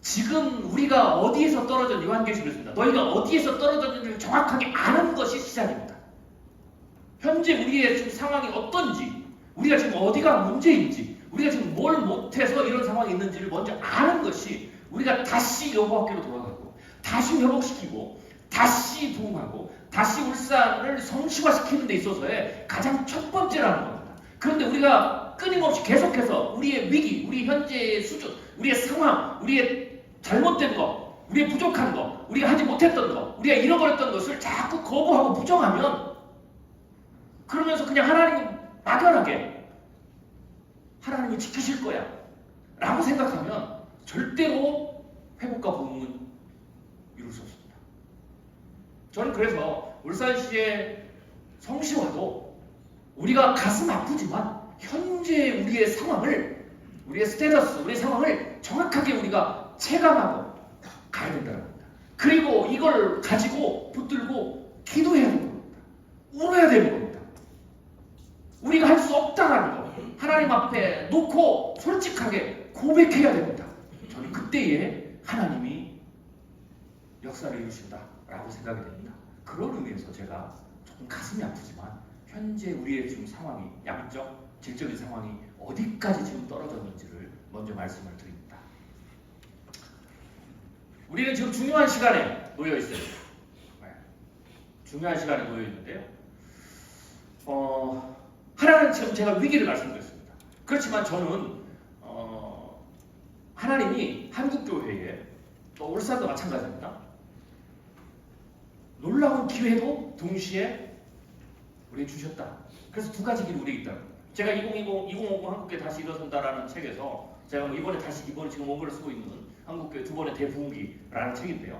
지금 우리가 어디에서 떨어졌는지 요한계시록에 있습니다. 너희가 어디에서 떨어졌는지를 정확하게 아는 것이 시작입니다. 현재 우리의 지금 상황이 어떤지, 우리가 지금 어디가 문제인지, 우리가 지금 뭘 못해서 이런 상황이 있는지를 먼저 아는 것이 우리가 다시 여호와께로 돌아가고 다시 회복시키고 다시 부흥하고 다시 울산을 성취화시키는 데 있어서의 가장 첫 번째라는 겁니다. 그런데 우리가 끊임없이 계속해서 우리의 위기, 우리 현재의 수준, 우리의 상황, 우리의 잘못된 것, 우리의 부족한 것, 우리가 하지 못했던 것, 우리가 잃어버렸던 것을 자꾸 거부하고 부정하면 그러면서 그냥 하나님은 막연하게 하나님이 지키실 거야 라고 생각하면 절대로 회복과 부흥은 이룰 수 없습니다. 저는 그래서 울산시의 성시화도 우리가 가슴 아프지만 현재 우리의 상황을, 우리의 스테이터스, 우리의 상황을 정확하게 우리가 체감하고 가야 된다는 겁니다. 그리고 이걸 가지고 붙들고 기도해야 되는 겁니다. 울어야 되는 겁니다. 우리가 할 수 없다라는 거 하나님 앞에 놓고 솔직하게 고백해야 됩니다. 저는 그때에 하나님이 역사를 이루신다라고 생각이 됩니다. 그런 의미에서 제가 조금 가슴이 아프지만 현재 우리의 지금 상황이, 양적, 질적인 상황이 어디까지 지금 떨어졌는지를 먼저 말씀을 드립니다. 우리는 지금 중요한 시간에 놓여 있어요. 중요한 시간에 놓여 있는데요. 하나는 지금 제가 위기를 말씀드렸습니다. 그렇지만 저는 하나님이 한국교회에 또 울산도 마찬가지입니다. 놀라운 기회도 동시에 우리에게 주셨다. 그래서 두 가지 길이 우리에게 있다. 제가 2050 한국교회 다시 일어선다라는 책에서 제가 이번에 지금 원고를 쓰고 있는 한국교회 두 번의 대부흥기라는 책인데요.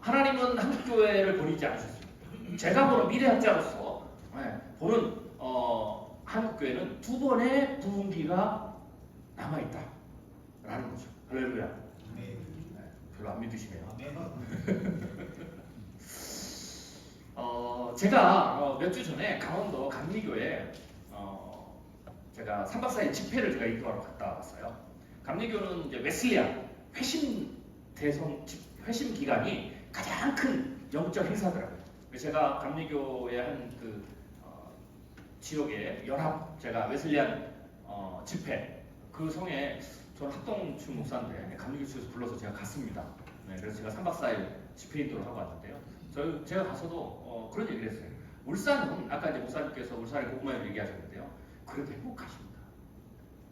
하나님은 한국교회를 버리지 않으셨습니다. 제가 보는 미래학자로서 보는 한국교회는 두 번의 부흥기가 남아있다라는 거죠. 할렐루야. 네, 별로 안 믿으시네요. 제가 몇 주 전에 강원도 감리교에 제가 3박 4일 집회를 제가 인도하러 갔다 왔어요. 감리교는 이제 웨슬리안 회심 기간이 가장 큰 영적 행사더라고요. 제가 감리교의 한 지역의 연합, 제가 웨슬리안 집회, 그 성에 저는 합동충 목사인데 감리교 측에서 불러서 제가 갔습니다. 네, 그래서 제가 3박 4일 집회 인도를 하고 왔는데요. 제가 가서도 그런 얘기를 했어요. 울산은 아까 이제 목사님께서 울산의 복음을 얘기하셨는데요. 그래도 행복하십니다.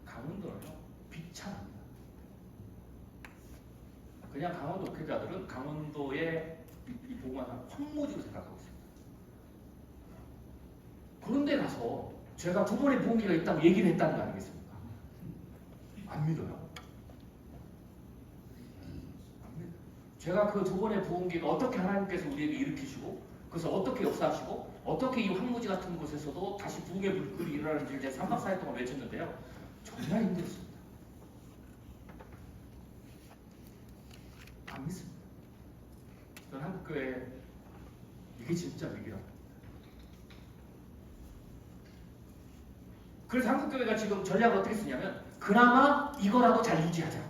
강원도는요 비참합니다. 그냥 강원도 목회자들은 강원도의 이 복음을 황무지로 생각하고 있습니다. 그런데 가서 제가 두 번의 부흥기가 있다고 얘기를 했다는 거 아니겠습니까? 안 믿어요. 제가 그 두 번의 부흥기가 어떻게 하나님께서 우리에게 일으키시고 그래서 어떻게 역사하시고 어떻게 이 황무지 같은 곳에서도 다시 부흥의 불길이 일어나는지를 제가 3박 4일 동안 외쳤는데요. 정말 힘들었습니다. 안 믿습니다. 저는 한국교회 이게 진짜 위기라고. 그래서 한국교회가 지금 전략을 어떻게 쓰냐면 그나마 이거라도 잘 유지하자.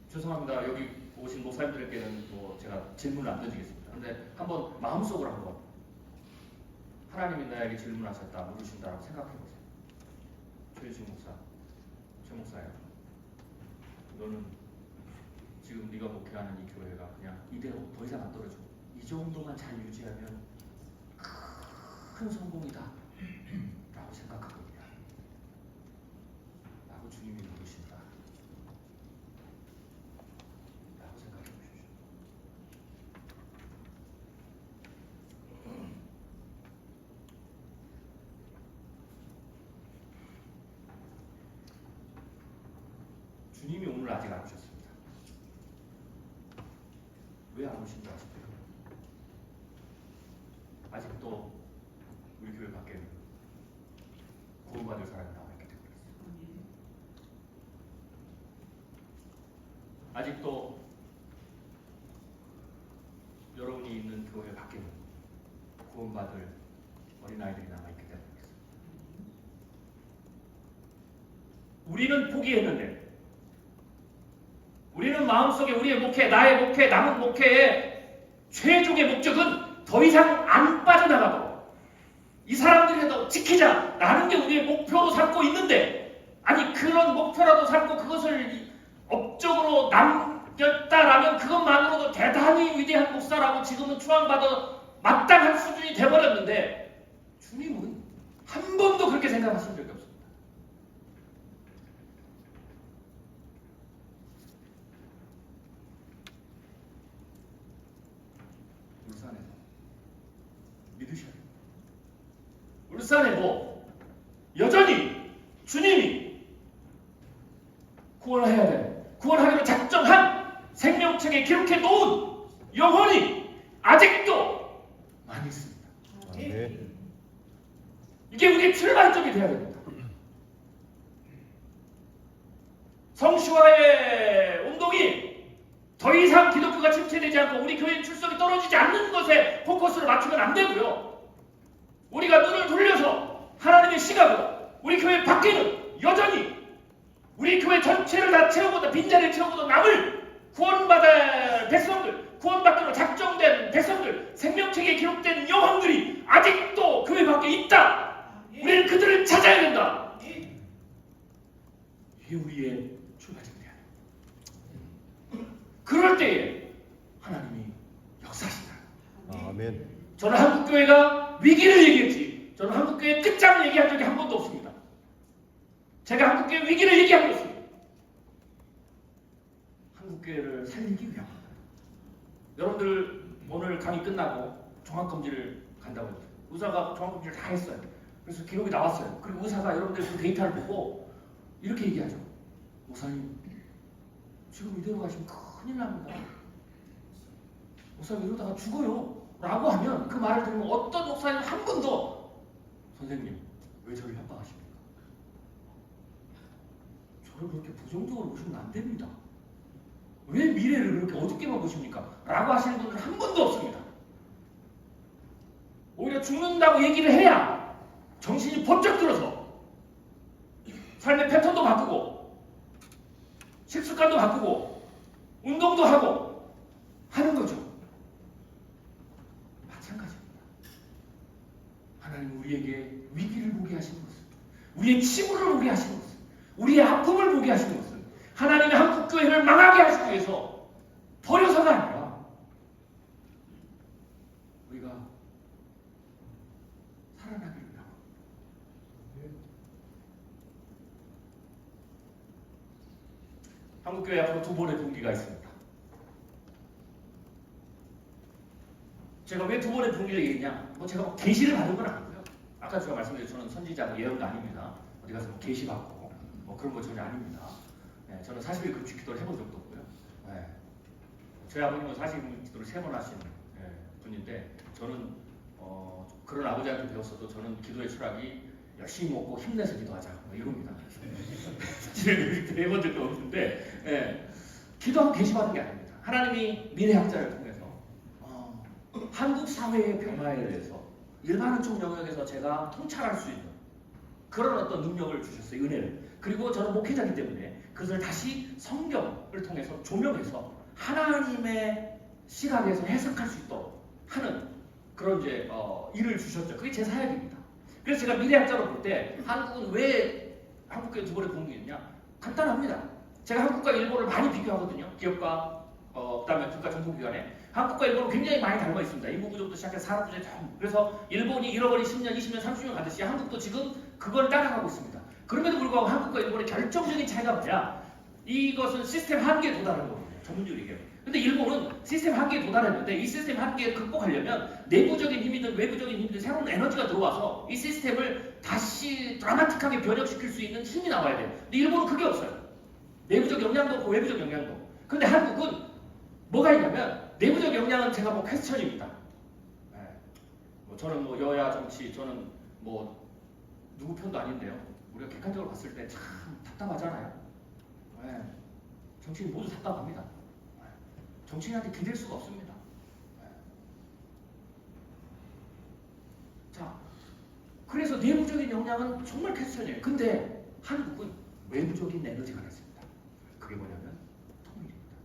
죄송합니다. 여기 오신 목사님들에게는 뭐 제가 질문을 안 던지겠습니다. 그런데 한번 마음속으로 한번 하나님이 나에게 질문하셨다, 물으신다라고 생각해보세요. 최유진 목사, 최 목사야, 너는 지금 네가 목회하는 이 교회가 그냥 이대로 더 이상 안 떨어지고 이 정도만 잘 유지하면 큰 성공이다 라고 생각하거든요. 라고 주님이 물으신다 라고 생각해 보십시오. 주님이 오늘 아직 안 오셨습니다. 왜 안 오신지 아십니까? 아직도 우리 교회 밖에는 구원받을 사람이 남아있기 때문에 그렇습니다. 아직도 여러분이 있는 교회 밖에는 구원받을 어린아이들이 남아있기 때문입니다. 우리는 포기했는데, 우리는 마음속에 우리의 목회, 나의 목회, 남은 목회의 최종의 목적은 더 이상 안 빠져나가도록 이 사람들이라도 지키자라는 게 우리의 목표로 삼고 있는데, 아니 그런 목표라도 삼고 그것을 업적으로 남겼다라면 그것만으로도 대단히 위대한 목사라고 지금은 추앙받아 마땅한 수준이 돼버렸는데, 주님은 한 번도 그렇게 생각하신 적이 없습니다. 울산에서 믿으셔야 됩니다. 울산에도 여전히 주님이 구원해야 돼, 구원하기로 작정한 생명책에 기록해 놓은 영혼이 아직도 많이 있습니다. 네. 이게 우리의 출발점이 되어야 됩니다. 성시화의 운동이 더 이상 기독교가 침체되지 않고 우리 교회 출석이 떨어지지 않는 것에 포커스를 맞추면 안 되고요. 우리가 눈을 돌려서 하나님의 시각으로 우리 교회 밖에는 여전히 우리 교회 전체를 다 채우고도, 빈자리를 채우고도 남을 구원받을 백성들, 구원받기로 작정된 백성들, 생명책에 기록된 영혼들이 아직도 교회 밖에 있다. 우리는 그들을 찾아야 된다. 이게 우리의 출발점이야. 그럴 때에 하나님이 역사하신다. 아멘. 저는 한국교회가 위기를 얘기했지, 저는 한국교회 끝장을 얘기한 적이 한 번도 없습니다. 제가 한국교회 위기를 얘기한 것은 한국교회를 살리기 위함입니다. 여러분들 오늘 강의 끝나고 종합검진을 간다고 했죠. 의사가 종합검진을 다 했어요. 그래서 기록이 나왔어요. 그리고 의사가 여러분들 그 데이터를 보고 이렇게 얘기하죠. 목사님, 지금 이대로 가시면 큰일 납니다. 목사님 이러다가 죽어요 라고 하면, 그 말을 들으면 어떤 목사님 한 번도 선생님 왜 저를 협박하십니까? 저를 그렇게 부정적으로 보시면 안 됩니다. 왜 미래를 그렇게 어둡게만 보십니까? 라고 하시는 분들은 한 번도 없습니다. 오히려 죽는다고 얘기를 해야 정신이 번쩍 들어서 삶의 패턴도 바꾸고 식습관도 바꾸고 운동도 하고 하는 거죠. 마찬가지입니다. 하나님 우리에게 위기를 보게 하시는 것은, 우리의 치부를 보게 하시는 것은, 우리의 아픔을 보게 하시는 것은 하나님의 한국교회를 망하게 하시기 위해서 버려서가 아니라 우리가 살아나기를 위하고. 한국교회 앞으로 두 번의 분기가 있습니다. 제가 왜 두 번의 분기를 얘기했냐? 제가 계시를 받은 건 아니고요. 아까 제가 말씀드린 저는 선지자 예언도 아닙니다. 어디 가서 계시 받고 그런 거 전혀 아닙니다. 네, 저는 40일 금식 기도를 해본 적도 없고요. 네. 저희 아버님은 40일 기도를 3번 하신 분인데, 저는 그런 아버지한테 배웠어도 저는 기도의 철학이 열심히 먹고 힘내서 기도하자 이겁니다. 해본 적도 없는데, 네. 기도하고 계시 받은 게 아닙니다. 하나님이 미래학자를 통해서 한국 사회의 변화에 대해서 일반적 영역에서 제가 통찰할 수 있는 그런 어떤 능력을 주셨어요. 은혜를. 그리고 저는 목회자이기 때문에 그것을 다시 성경을 통해서 조명해서 하나님의 시각에서 해석할 수 있도록 하는 그런 이제 일을 주셨죠. 그게 제 사역입니다. 그래서 제가 미래학자로 볼 때 한국은 왜 한국교회 두 번의 공기였냐? 간단합니다. 제가 한국과 일본을 많이 비교하거든요. 기업과 그다음에 국가 정보기관에 한국과 일본은 굉장히 많이 닮아 있습니다. 인구 구조부터 시작해서 산업 구조 전. 그래서 일본이 잃어버린 10년, 20년, 30년 가듯이 한국도 지금 그걸 따라가고 있습니다. 그럼에도 불구하고 한국과 일본의 결정적인 차이가 뭐냐? 이것은 시스템 한계에 도달한 거거든요. 전문적으로 얘기해요. 근데 일본은 시스템 한계에 도달했는데, 이 시스템 한계를 극복하려면 내부적인 힘이든 외부적인 힘이든 새로운 에너지가 들어와서 이 시스템을 다시 드라마틱하게 변혁시킬 수 있는 힘이 나와야 돼요. 근데 일본은 그게 없어요. 내부적 역량도 없고 외부적 역량도. 근데 한국은 뭐가 있냐면, 내부적 역량은 제가 퀘스천입니다. 저는 여야 정치, 저는 누구 편도 아닌데요. 우리가 객관적으로 봤을 때 참 답답하잖아요. 정치인이 모두 답답합니다. 정치인한테 기댈 수가 없습니다. 자, 그래서 내부적인 역량은 정말 캐스천이에요. 근데 한국은 외부적인 에너지가 하나 있습니다. 그게 뭐냐면 통일입니다.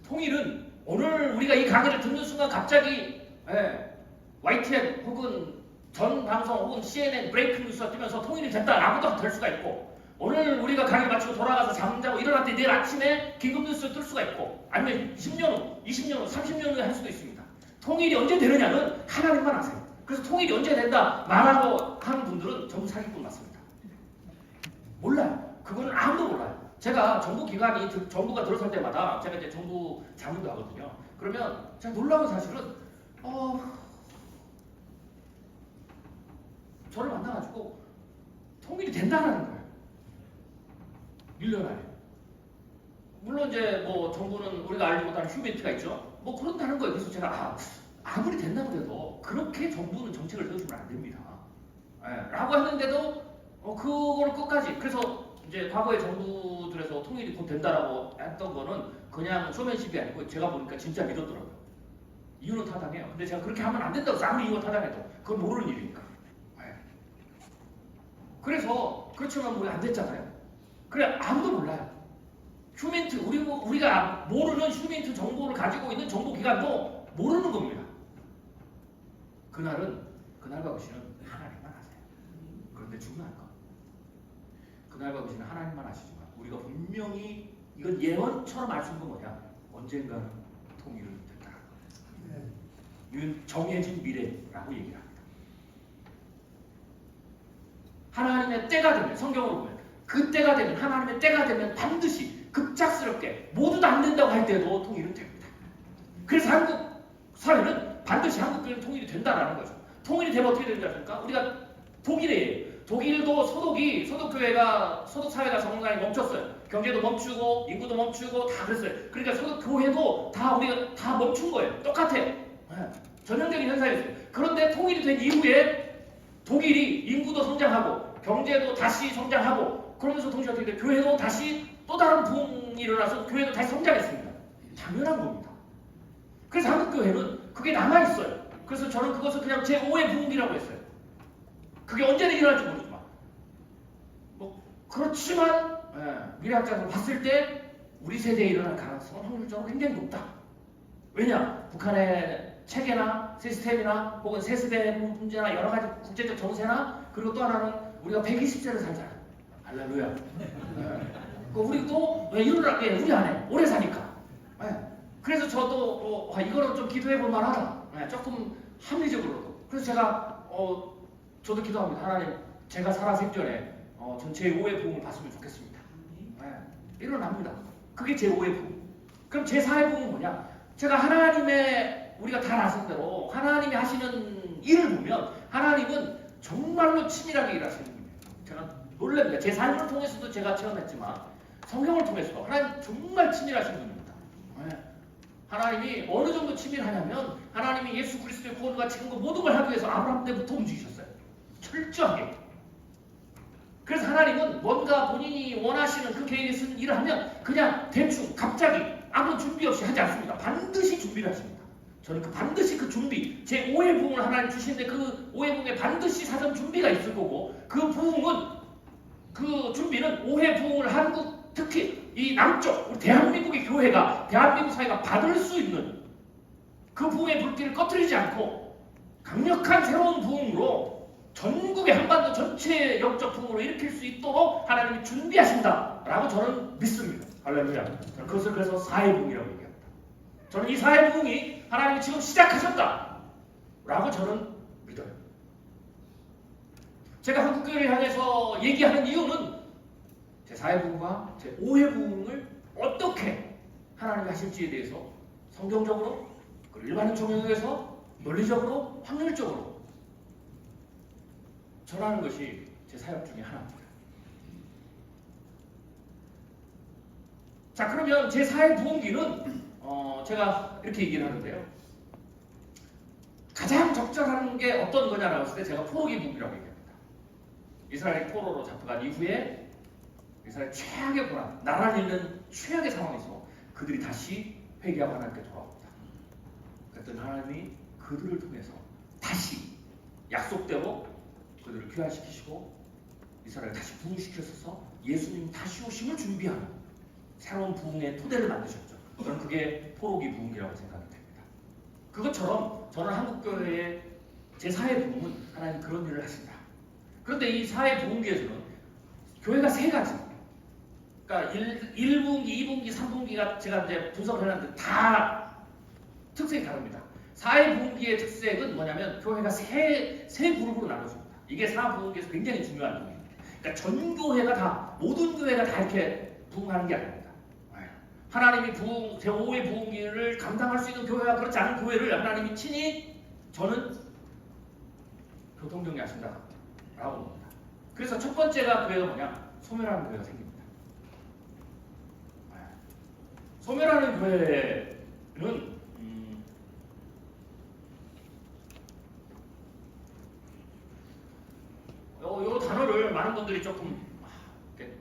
통일은 오늘 우리가 이 강의를 듣는 순간 갑자기 YTN 혹은 전 방송 혹은 CNN 브레이킹 뉴스가 뜨면서 통일이 됐다라고도 될 수가 있고, 오늘 우리가 강의 마치고 돌아가서 잠자고 일어날 때 내일 아침에 긴급 뉴스가 뜰 수가 있고, 아니면 10년 후, 20년 후, 30년 후에 할 수도 있습니다. 통일이 언제 되느냐는 하나님만 아세요. 그래서 통일이 언제 된다 말하고 하는 분들은 전부 사기꾼 맞습니다. 몰라요. 그거는 아무도 몰라요. 제가 정부가 들어설 때마다 제가 이제 정부 자문도 하거든요. 그러면 제가 놀라운 사실은 저를 만나가지고 통일이 된다는 거예요. 1년 안에. 물론 이제 뭐 정부는 우리가 알지 못하는 휴메이트가 있죠. 뭐 그런다는 거예요. 그래서 제가 아무리 된다고 해도 그렇게 정부는 정책을 세워주면 안 됩니다. 라고 했는데도 그걸 끝까지, 그래서 이제 과거의 정부들에서 통일이 곧 된다라고 했던 거는 그냥 쇼맨십이 아니고 제가 보니까 진짜 믿었더라고요. 이유는 타당해요. 근데 제가 그렇게 하면 안 된다고 해서 아무리 이유가 타당해도 그건 모르는 일이니까. 그래서 그렇지만 우리 안 됐잖아요. 그래 아무도 몰라요. 휴민트 우리가 모르는 휴민트 정보를 가지고 있는 정보기관도 모르는 겁니다. 그날과 그시는 하나님만 아세요. 그런데 중요한 건 그날과 그시는 하나님만 아시지만 우리가 분명히 이건 예언처럼 알 수 있는 건 뭐냐? 언젠가는 통일을 된다는 거예요. 이건 정해진 미래라고 얘기를 합니다. 하나님의 때가 되면, 성경으로 보면 그 때가 되면, 하나님의 때가 되면 반드시 급작스럽게 모두 다 안 된다고 할 때도 통일은 됩니다. 그래서 한국 사회는 반드시 한국교회는 통일이 된다라는 거죠. 통일이 되면 어떻게 되는지 아십니까? 우리가 독일도 소독교회가, 소독사회가 정상이 멈췄어요. 경제도 멈추고 인구도 멈추고 다 그랬어요. 그러니까 소독교회도 다 우리가 다 멈춘 거예요. 똑같아요. 전형적인 현상이었어요. 그런데 통일이 된 이후에 독일이 인구도 성장하고 경제도 다시 성장하고 그러면서 동시에 어떻게 돼요? 교회도 다시 또 다른 부흥이 일어나서 교회도 다시 성장했습니다. 당연한 겁니다. 그래서 한국교회는 그게 남아있어요. 그래서 저는 그것을 그냥 제5의 부흥이라고 했어요. 그게 언제는 일어날지 모르지만 그렇지만 미래학자들 봤을 때 우리 세대에 일어날 가능성은 확률적으로 굉장히 높다. 왜냐? 북한의 체계나 시스템이나 혹은 세습의 문제나 여러 가지 국제적 정세나, 그리고 또 하나는 우리가 120세를 살잖아요. 할렐루야. 우리도 왜 일어나게 우리 안에 오래 사니까. 그래서 저도 이거는 좀 기도해 볼 만하다. 조금 합리적으로도. 그래서 제가 저도 기도합니다. 하나님, 제가 살아 생전에 전 제5의 부흥을 봤으면 좋겠습니다. 일어납니다. 그게 제5의 부흥. 그럼 제4의 부흥은 뭐냐? 제가 우리가 다 아시는 대로 하나님이 하시는 일을 보면 하나님은 정말로 치밀하게 일하시는 분이에요. 제가 놀랍니다. 제 삶을 통해서도 제가 체험했지만 성경을 통해서도 하나님 정말 치밀하신 분입니다. 하나님이 어느 정도 치밀하냐면 하나님이 예수 그리스도의 구원과 지금과 모든 걸 하기 위해서 아브라함 때부터 움직이셨어요. 철저하게. 그래서 하나님은 뭔가 본인이 원하시는 그 계획에 쓰는 일을 하면 그냥 대충 갑자기 아무 준비 없이 하지 않습니다. 반드시 준비를 하십니다. 저는 반드시 그 준비, 제5의 부흥을 하나님 주시는데 그 5의 부흥에 반드시 사전 준비가 있을 거고, 그 준비는 5회 부흥을 한국, 특히 이 남쪽 우리 대한민국의 교회가, 대한민국 사회가 받을 수 있는 그 부흥의 불길을 꺼뜨리지 않고 강력한 새로운 부흥으로 전국의 한반도 전체 영적 부흥으로 일으킬 수 있도록 하나님이 준비하신다라고 저는 믿습니다. 할렐루야. 그것을 그래서 4회 부흥이라고 얘기합니다. 저는 이 4회 부흥이 하나님이 지금 시작하셨다라고 저는 믿어요. 제가 한국교회를 향해서 얘기하는 이유는 제4회 부흥과 제5회 부흥을 어떻게 하나님이 하실지에 대해서 성경적으로, 그리고 일반적 영역에서 논리적으로, 확률적으로 전하는 것이 제 사역 중에 하나입니다. 자, 그러면 제4의 부흥기는 제가 이렇게 얘기를 하는데요. 가장 적절한 게 어떤 거냐라고 했을 때 제가 포로기 부흥이라고 얘기합니다. 이스라엘이 포로로 잡혀간 이후에 이스라엘 최악의 고난, 나라를 잃는 최악의 상황에서 그들이 다시 회개하고 하나님께 돌아옵니다. 그랬더니 하나님이 그들을 통해서 다시 약속대로 그들을 귀환시키시고 이스라엘을 다시 부흥시켜서 예수님 다시 오심을 준비하는 새로운 부흥의 토대를 만드셨죠. 저는 그게 포로기 부흥기라고 생각이 됩니다. 그것처럼 저는 한국교회의 제4의 부흥은 하나님 그런 일을 하신다. 그런데 이 4의 부흥기에서는 교회가 세 가지, 그러니까 1분기, 2분기, 3분기가 제가 이제 분석을 해놨는데 다 특색이 다릅니다. 4의 부흥기의 특색은 뭐냐면 교회가 세 그룹으로 나눠집니다. 이게 4 부흥기에서 굉장히 중요한 부분입니다. 그러니까 전 교회가 다, 모든 교회가 다 이렇게 부흥하는 게 아닙니다. 하나님이 제5의 부흥기를 감당할 수 있는 교회와 그렇지 않은 교회를 하나님이 친히 저는 교통정리하신다 라고 봅니다. 그래서 첫 번째가 교회가 뭐냐? 소멸하는 교회가 생깁니다. 소멸하는 교회는 요 단어를 많은 분들이 조금 이렇게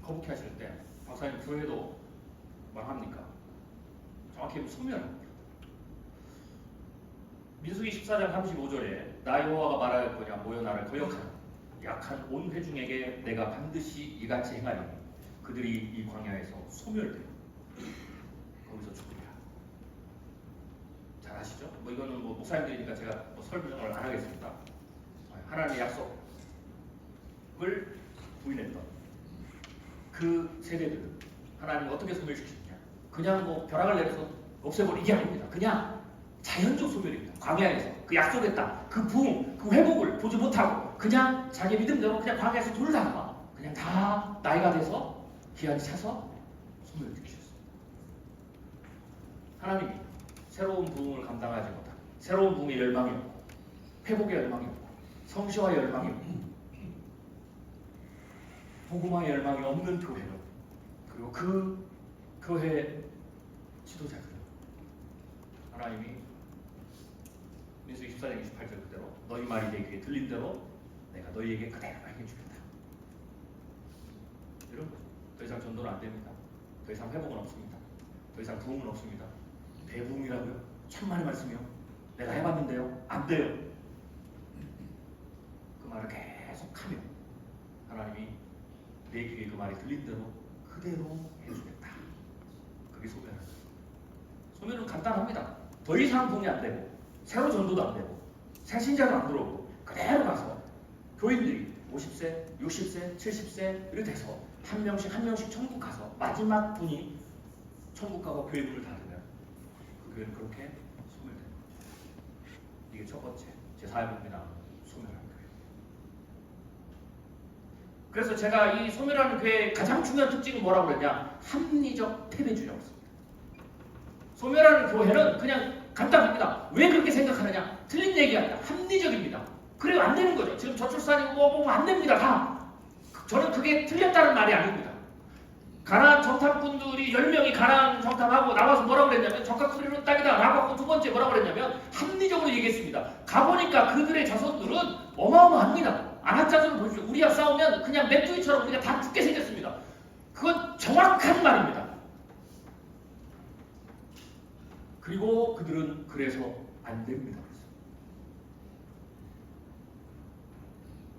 거북해 하실 때 박사님 교회도 말합니까? 정확히 소멸합니다. 민수기 14장 35절에 나 여호와가 말하였거냐 모여 나를 거역하는 약한 온 회중에게 내가 반드시 이같이 행하리 그들이 이 광야에서 소멸되고 거기서 죽으리라. 잘 아시죠? 뭐 이거는 뭐 목사님들이니까 제가 뭐 설명을 안 하겠습니다. 하나님의 약속을 부인했던 그 세대들은 하나님 어떻게 소멸시키느냐? 그냥 뭐 벼락을 내려서 없애버리는 게 아닙니다. 그냥 자연적 소멸입니다. 광야에서 그 약속했다, 그 부흥, 그 회복을 보지 못하고 그냥 자기 믿음대로 그냥 광야에서 돌다가 그냥 다 나이가 돼서 기한이 차서 소멸시키셨습니다. 하나님이 새로운 부흥을 감당하지 못한 새로운 부흥의 열망이 없고 회복의 열망이 없고 성시와의 열망이 없고 복음화의 열망이 없는 교회로 그리고 그 교회 지도자들은 하나님이 민수기 14장 28절 그대로 너희 말이 내 귀에 들린 대로 내가 너희에게 그대로 행해주겠다. 이런 거죠. 더 이상 전도는 안 됩니다. 더 이상 회복은 없습니다. 더 이상 부흥은 없습니다. 대부흥이라고요? 천만의 말씀이요? 내가 해봤는데요? 안 돼요. 그 말을 계속하며 하나님이 내 귀에 그 말이 들린 대로 그대로 해주겠다. 그게 소멸하는 거예요. 소멸은 간단합니다. 더 이상 부흥이 안 되고 새로 전도도 안 되고 새 신자도 안 들어오고 그대로 가서 교인들이 50세, 60세, 70세 이렇게 돼서 한 명씩 천국 가서 마지막 분이 천국 가고 교회 문을 닫으면 그 교회는 그렇게 소멸되는 거죠. 이게 첫 번째 제4의 부흥이 나오는 소멸하는 교회. 그래서 제가 이 소멸하는 교회의 가장 중요한 특징은 뭐라고 그랬냐? 합리적 패배주의라고 했습니다. 소멸하는 교회는 그냥 간단합니다. 왜 그렇게 생각하느냐? 틀린 얘기가 아니라 합리적입니다. 그래도 안 되는 거죠. 지금 저출산이고 뭐 안 됩니다. 다. 저는 그게 틀렸다는 말이 아닙니다. 가나안 정탐꾼들이 10명이 가나안 정탐하고 나와서 뭐라고 그랬냐면 적각 소리는 땅이다 라고 하고 두 번째 뭐라고 그랬냐면 합리적으로 얘기했습니다. 가보니까 그들의 자손들은 어마어마합니다. 아낙자손을 보십시오. 우리와 싸우면 그냥 메뚜기처럼 우리가 다 죽게 생겼습니다. 그건 정확한 말입니다. 그리고 그들은 그래서 안 됩니다.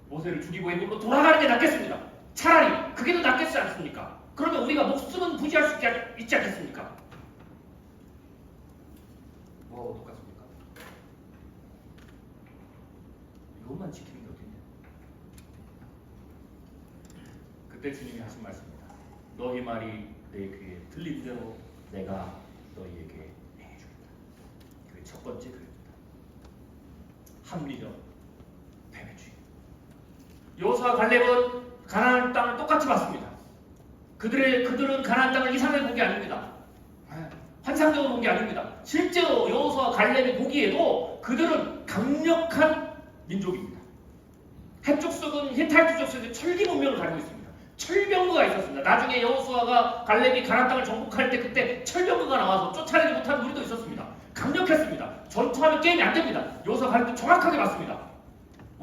모세를 죽이고 애굽으로 돌아가는 게 낫겠습니다. 차라리 그게 더 낫겠지 않습니까? 그러면 우리가 목숨은 부지할 수 있지 않겠습니까? 뭐하고 똑같습니까? 이것만 지키는 게 어딨냐? 그때 주님이 하신 말씀입니다. 너희 말이 내 귀에 들린 대로 내가 너희에게 행해주겠다. 그게 첫 번째 교회입니다. 합리적 패배주의. 여호수아와 갈렙은 가나안 땅을 똑같이 봤습니다. 그들은 가나안 땅을 이상하게 본 게 아닙니다. 환상적으로 본 게 아닙니다. 실제로 여호수아와 갈렙이 보기에도 그들은 강력한 민족입니다. 해쪽 속은 히타이트 족속의 철기 문명을 가지고 있습니다. 철병거가 있었습니다. 나중에 여호수아가 갈렙이 가나안 땅을 정복할 때 그때 철병거가 나와서 쫓아내지 못한 무리도 있었습니다. 강력했습니다. 전투하면 게임이 안 됩니다. 여호수아 갈렙도 정확하게 봤습니다.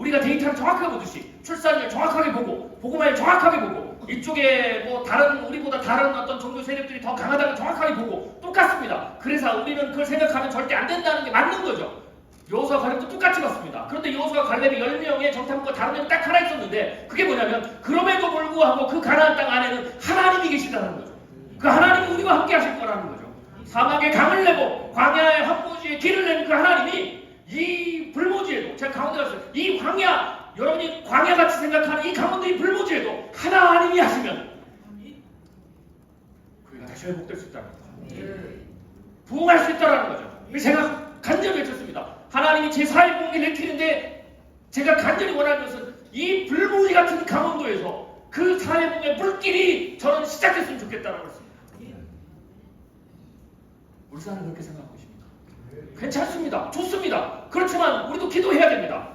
우리가 데이터를 정확하게 보듯이 출산율 정확하게 보고 보고말 정확하게 보고 이쪽에 뭐 다른 우리보다 다른 어떤 종교 세력들이 더 강하다는 정확하게 보고 똑같습니다. 그래서 우리는 그걸 생각하면 절대 안 된다는 게 맞는 거죠. 여호수아 갈렙도 똑같이 봤습니다. 그런데 여호수아 갈렙이 10명의 정탐꾼과 다른 놈이 딱 하나 있었는데 그게 뭐냐면 그럼에도 불구하고 그 가나안 땅 안에는 하나님이 계시다는 거죠. 그 하나님이 우리와 함께 하실 거라는 거죠. 사막에 강을 내고 광야의 황무지에 길을 내는 그 하나님이 이 불모지에도 제가 가운데 갔어요. 이 광야 여러분이 광야같이 생각하는 이 가운데 이 불모지에도 하나님이 하시면 그가 다시 회복될 수 있다는 거죠. 부흥할 수 있다는 거죠. 제가 간절히 외쳤습니다. 하나님이 제 사회 공기를 일으키는데 제가 간절히 원하는 것은 이 불모지 같은 강원도에서 그 사회봉의 물길이 저는 시작했으면 좋겠다는 것입니다. 울산은 그렇게 생각하고 있습니다. 괜찮습니다. 좋습니다. 그렇지만 우리도 기도해야 됩니다.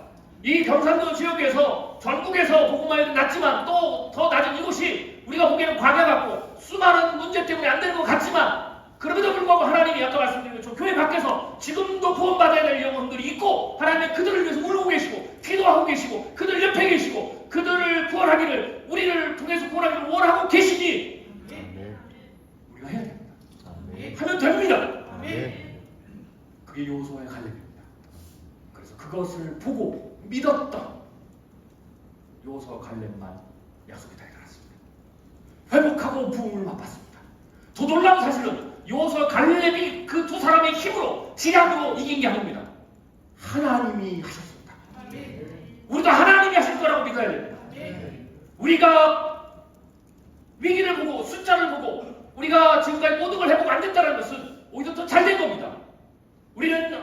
이 경상도 지역에서 전국에서 복음화율은 낮지만 또 더 낮은 이곳이 우리가 보기에는 광야 같고 수많은 문제 때문에 안 되는 것 같지만 그럼에도 불구하고 하나님이 아까 말씀드린 것처럼 교회 밖에서 지금도 구원받아야 될 영혼들이 있고 하나님의 그들을 위해서 울고 계시고 기도하고 계시고 그들 옆에 계시고 그들을 구원하기를 우리를 통해서 구원하기를 원하고 계시니 우리가 해야 됩니다. 하면 됩니다. 그게 여호수아의 갈렙입니다. 그래서 그것을 보고 믿었던 여호수아 갈렙만 약속이 다 이뤄났습니다. 회복하고 부흥을 맛봤습니다. 더 놀라운 사실은 여호수아 갈렙이 그 두 사람의 힘으로 지략으로 이긴 게 아닙니다. 하나님이 하셨습니다. 우리도 하나님이 하실 거라고 믿어야 됩니다. 우리가 위기를 보고 숫자를 보고 우리가 지금까지 모든 걸 해보고 안 됐다는 것은 오히려 더 잘 된 겁니다. 우리는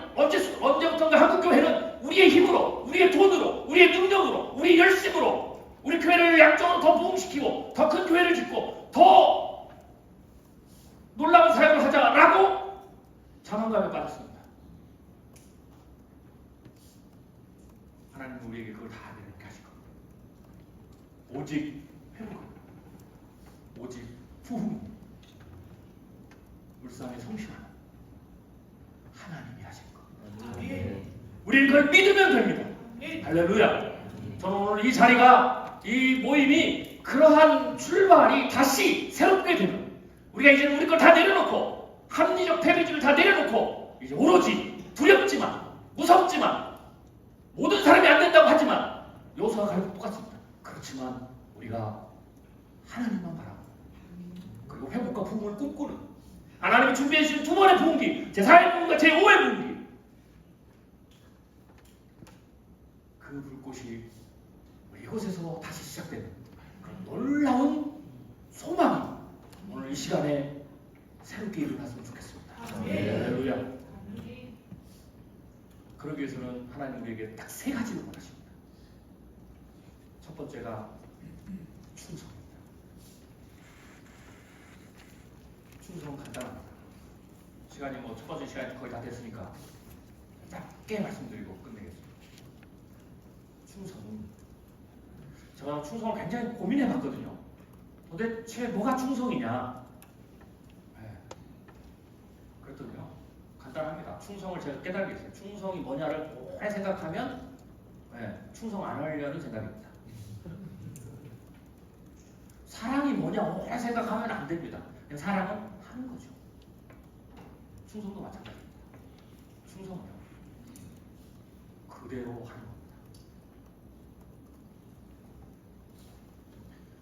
언제부턴가 한국교회는 우리의 힘으로, 우리의 돈으로, 우리의 능력으로, 우리의 열심으로 우리 교회를 양쪽으로 더 부흥시키고 더 큰 교회를 짓고 더 놀라운 사역을 하자라고 자만감에 빠졌습니다. 하나님은 우리에게 그걸 다 내게 하실 겁니다. 오직 회복입니다. 오직 부흥입니다. 울산의 성실함 하나님이 하실 겁니다. 우리는 그걸 믿으면 됩니다. 할렐루야. 저는 오늘 이 자리가 이 모임이 그러한 출발이 다시 새롭게 되는 우리가 이제 우리 걸 다 내려놓고 합리적 패배주를 다 내려놓고 이제 오로지 두렵지만 무섭지만 모든 사람이 안 된다고 하지만 여호수아가 갈렙 똑같습니다. 그렇지만 우리가 하나님만 바라고 그리고 회복과 부흥을 꿈꾸는 하나님이 준비해 주신 두 번의 부흥기 제4의 부흥과 제5의 부흥기 그 불꽃이 이곳에서 다시 시작되는 그런 놀라운 소망이 오늘 이 시간에 새롭게 일어났으면 좋겠습니다. 할렐루야. 그러기 위해서는 하나님 우리에게 딱 세 가지를 원하십니다. 첫 번째가 충성입니다. 충성은 간단합니다. 시간이 뭐 첫 번째 시간이 거의 다 됐으니까 짧게 말씀드리고 끝내겠습니다. 충성은 제가 충성을 굉장히 고민해봤거든요. 도대체 뭐가 충성이냐? 그랬더니요. 간단합니다. 충성을 제가 깨달게 됐어요. 충성이 뭐냐를 오래 생각하면 충성 안 하려는 생각입니다. 사랑이 뭐냐 오래 생각하면 안 됩니다. 그냥 사랑은 하는 거죠. 충성도 마찬가지입니다. 충성은요. 그대로 하는 겁니다.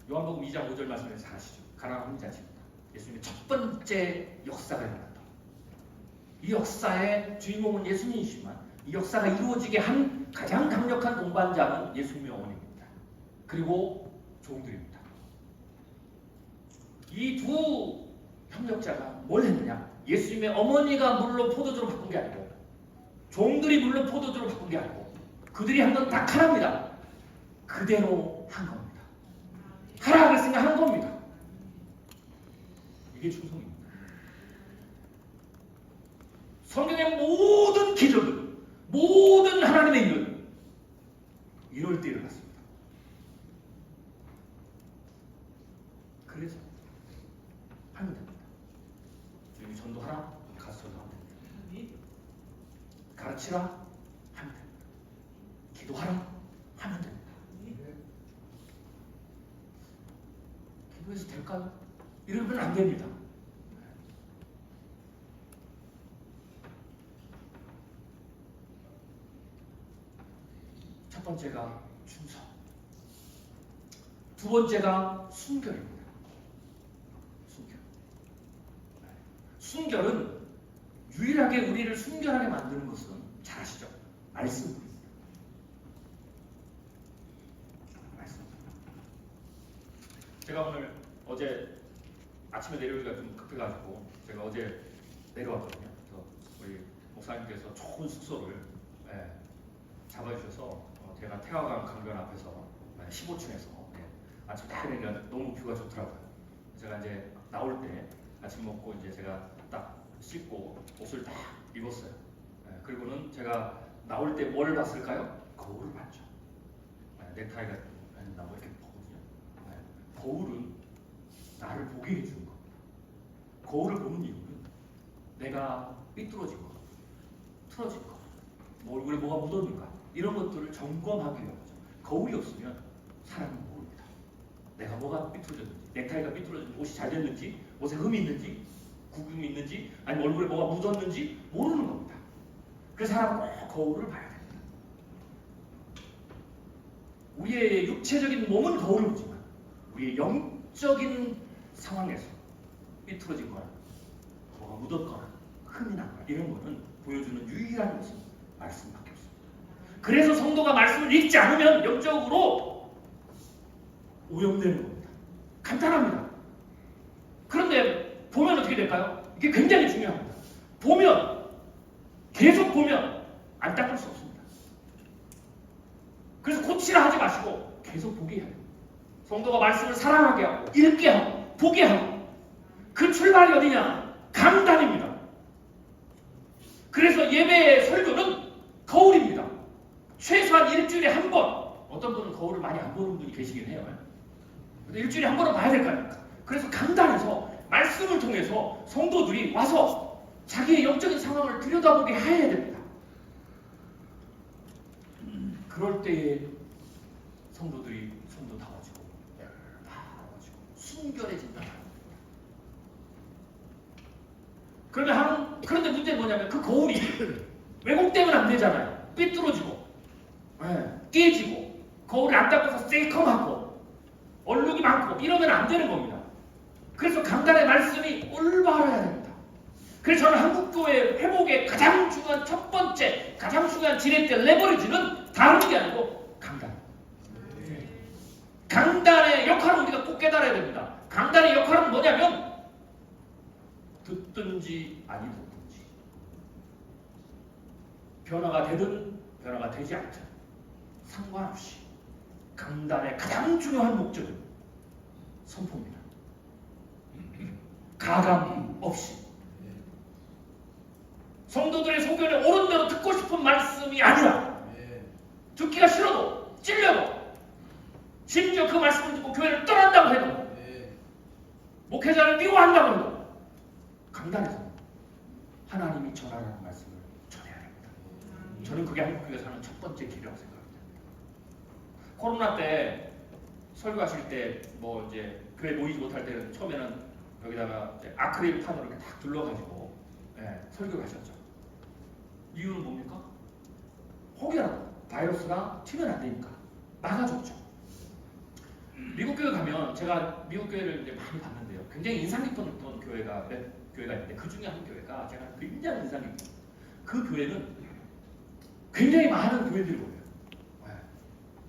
요한복음 2장 5절 말씀을 잘 아시죠? 가나안 혼자십니다. 예수님의 첫 번째 역사가 일어났다. 이 역사의 주인공은 예수님이시지만 이 역사가 이루어지게 한 가장 강력한 동반자는 예수님의 어머니입니다. 그리고 종들입니다. 이 두 협력자가 뭘 했느냐? 예수님의 어머니가 물로 포도주로 바꾼 게 아니고 종들이 물로 포도주로 바꾼 게 아니고 그들이 한 건 딱 하나입니다. 그대로 한 겁니다. 하라 그랬으니까 한 겁니다. 이게 충성입니다. 성경의 모든 기적은 모든 하나님의 일은 이럴 때 일어났습니다. 그래서 하면 됩니다. 주님이 전도하라 가서 전도하면 됩니다. 가르치라 하면 됩니다. 기도하라 하면 됩니다. 기도해서 될까요? 이러면 안 됩니다. 첫 번째가 충성, 두 번째가 순결입니다. 순결은 유일하게 우리를 순결하게 만드는 것은 잘 아시죠? 말씀입니다. 제가 오늘 어제 아침에 내려오기가 좀 급해가지고 제가 어제 내려왔거든요. 그래서 우리 목사님께서 좋은 숙소를 잡아주셔서 제가 태화강 강변 앞에서 15층에서 아침 딱 내리니까 너무 뷰가 좋더라고요. 제가 이제 나올 때 아침 먹고 이제 제가 딱 씻고 옷을 딱 입었어요. 그리고는 제가 나올 때 뭘 봤을까요? 거울을 봤죠. 넥타이가 나고 이렇게 보거든요. 거울은 나를 보게 해주는 거. 거울을 보는 이유는 내가 삐뚤어진 거, 틀어진 거, 뭐 얼굴에 뭐가 묻었는가 이런 것들을 점검하기 위해서. 거울이 없으면 사람은 모릅니다. 내가 뭐가 삐뚤어졌는지, 넥타이가 삐뚤어졌는지, 옷이 잘 됐는지, 옷에 흠이 있는지, 구김이 있는지, 아니면 얼굴에 뭐가 묻었는지 모르는 겁니다. 그래서 사람은 꼭 거울을 봐야 됩니다. 우리의 육체적인 몸은 거울을 보지만 우리의 영적인 상황에서 삐뚤어진 거나 뭐가 묻었거나 흠이 나거나 이런 거는 보여주는 유일한 것은 말씀밖에 없습니다. 그래서 성도가 말씀을 읽지 않으면 영적으로 오염되는 겁니다. 간단합니다. 그런데 보면 어떻게 될까요? 이게 굉장히 중요합니다. 보면, 계속 보면 안 닦을 수 없습니다. 그래서 고치라 하지 마시고 계속 보게 해요. 성도가 말씀을 사랑하게 하고 읽게 하고 보게 하고 그 출발이 어디냐? 강단입니다. 그래서 예배의 설교는 거울입니다. 최소한 일주일에 한 번. 어떤 분은 거울을 많이 안 보는 분이 계시긴 해요. 근데 일주일에 한 번은 봐야 될 거 아닙니까? 그래서 강단에서 말씀을 통해서 성도들이 와서 자기의 영적인 상황을 들여다보게 해야 됩니다. 그럴 때에 성도들이 성도다워지고 순결해진다. 그런데 문제는 뭐냐면 그 거울이 왜곡되면 안 되잖아요. 삐뚤어지고 깨지고 거울이 안 닦아서 새컴하고 얼룩이 많고 이러면 안 되는 겁니다. 그래서 강단의 말씀이 올바라야 됩니다. 그래서 저는 한국교회 회복의 가장 중요한 첫 번째, 가장 중요한 지렛대 레버리지는 다른 게 아니고 강단. 강단의 역할을 우리가 꼭 깨달아야 됩니다. 강단의 역할은 뭐냐면 듣든지 아니 듣든지 변화가 되든 변화가 되지 않든 상관없이 강단의 가장 중요한 목적은 선포입니다. 가감 없이 성도들의 소견에 옳은 대로 듣고 싶은 말씀이 아니라 듣기가 싫어도 찔려도 심지어 그 말씀을 듣고 교회를 떠난다고 해도 목회자를 미워한다고 해도 강단에서 하나님이 전하라는 말씀을 전해야 됩니다. 저는 그게 한국교회에서 하는 첫 번째 길이라고 생각합니다. 코로나 때 설교하실 때 뭐 이제 교회 모이지 못할 때는 처음에는 여기다가 이제 아크릴 판으로 이렇게 딱 둘러가지고 설교하셨죠. 이유는 뭡니까? 혹여라도 바이러스가 튀면 안 되니까 막아줬죠. 미국 교회 가면 제가 미국 교회를 이제 많이 봤는데요. 굉장히 인상 깊었던 교회가 몇 교회가 있는데 그 중에 한 교회가 제가 굉장히 인상 깊었어요. 그 교회는 굉장히 많은 교회들이 모여요.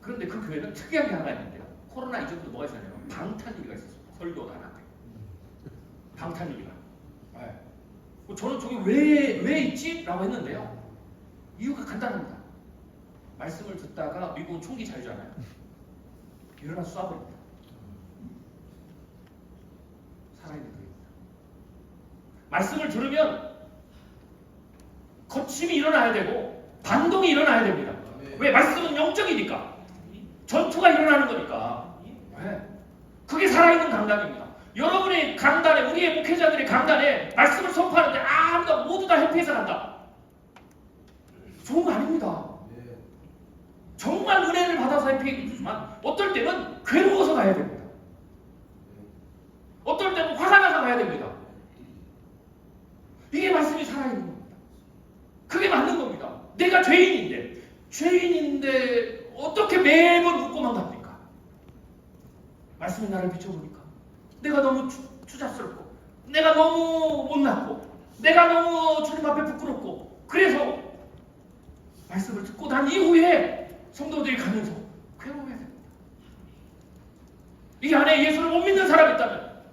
그런데 그 교회는 특이한 게 하나 있는데요. 코로나 이전부터 뭐가 있었냐면 방탄일기가 있었어요. 설교가 하나. 방탄일기가. 저는 저게 왜 있지? 라고 했는데요. 이유가 간단합니다. 말씀을 듣다가 미국은 총기 자유잖아요. 일어나서 쏴버립니다. 살아있는 거입니다. 말씀을 들으면 거침이 일어나야 되고 반동이 일어나야 됩니다. 왜? 말씀은 영적이니까. 전투가 일어나는 거니까. 그게 살아있는 강단입니다. 여러분의 강단에, 우리의 목회자들의 강단에 말씀을 선포하는데 아무도 모두 다 회피해서 간다. 좋은 거 아닙니다. 정말 은혜를 받아서 가사에 표현해주지만 어떨 때는 괴로워서 가야 됩니다. 어떨 때는 화가 나서 가야 됩니다. 이게 말씀이 살아있는 겁니다. 그게 맞는 겁니다. 내가 죄인인데 어떻게 매번 웃고만 갑니까? 말씀이 나를 비춰보니까 내가 너무 추잡스럽고 내가 너무 못났고 내가 너무 주님 앞에 부끄럽고 그래서 말씀을 듣고 난 이후에 성도들이 가면서 괴로워해야 됩니다. 이 안에 예수를 못 믿는 사람이 있다면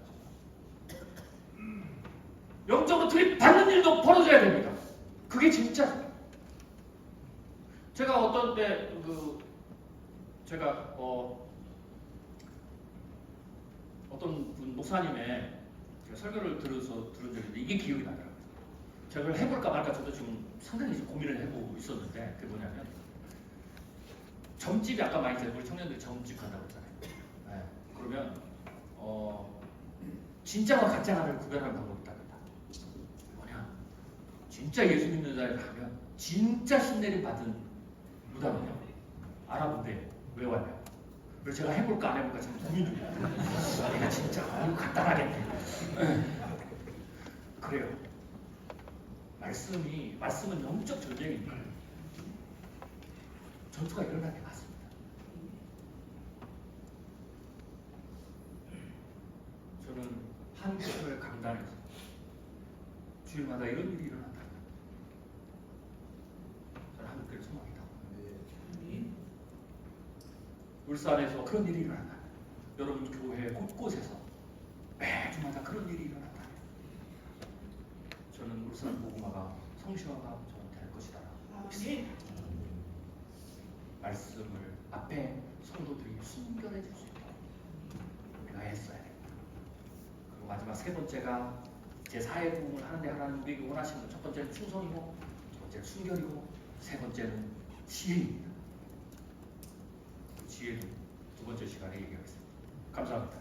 영적으로 들이받는 일도 벌어져야 됩니다. 그게 진짜. 제가 어떤 때 제가 어떤 분 목사님의 설교를 들은 적이 있는데 이게 기억이 나더라고요. 제가 그걸 해볼까 말까 저도 지금 상당히 고민을 해보고 있었는데 그게 뭐냐면 점집이 아까 많이 우리 청년들이 점집 간다고 했잖아요. 네. 그러면 진짜와 가짜를 구별하는 방법이 있답니다. 뭐냐? 진짜 예수 믿는 자에 가면 진짜 신내림 받은 무당은요 알아본대. 왜 왔냐? 그래서 제가 해볼까 안 해볼까 지금 고민 중이에요. 내가 진짜 이거 간단하겠네. 그래요. 말씀은 영적 전쟁입니다. 전투가 일어나게 맞습니다. 저는 한 교회 강단에서 주일마다 이런 일이 일어난다. 저는 하늘교회 소망이다. 울산에서 그런 일이 일어난다. 여러분 교회 곳곳에서 매주마다 그런 일이 일어난다. 저는 울산 복음화가 성실화가 저는 될 것이다. 말씀을 앞에 성도들이 순결해 줄 수 있도록 우리가 애써야 됩니다. 그리고 마지막 세 번째가 제 사회 부흥을 하는데 하나님 우리에게 원하시는 첫 번째는 충성이고 두 번째는 순결이고 세 번째는 지혜입니다. 그 지혜도 두 번째 시간에 얘기하겠습니다. 감사합니다.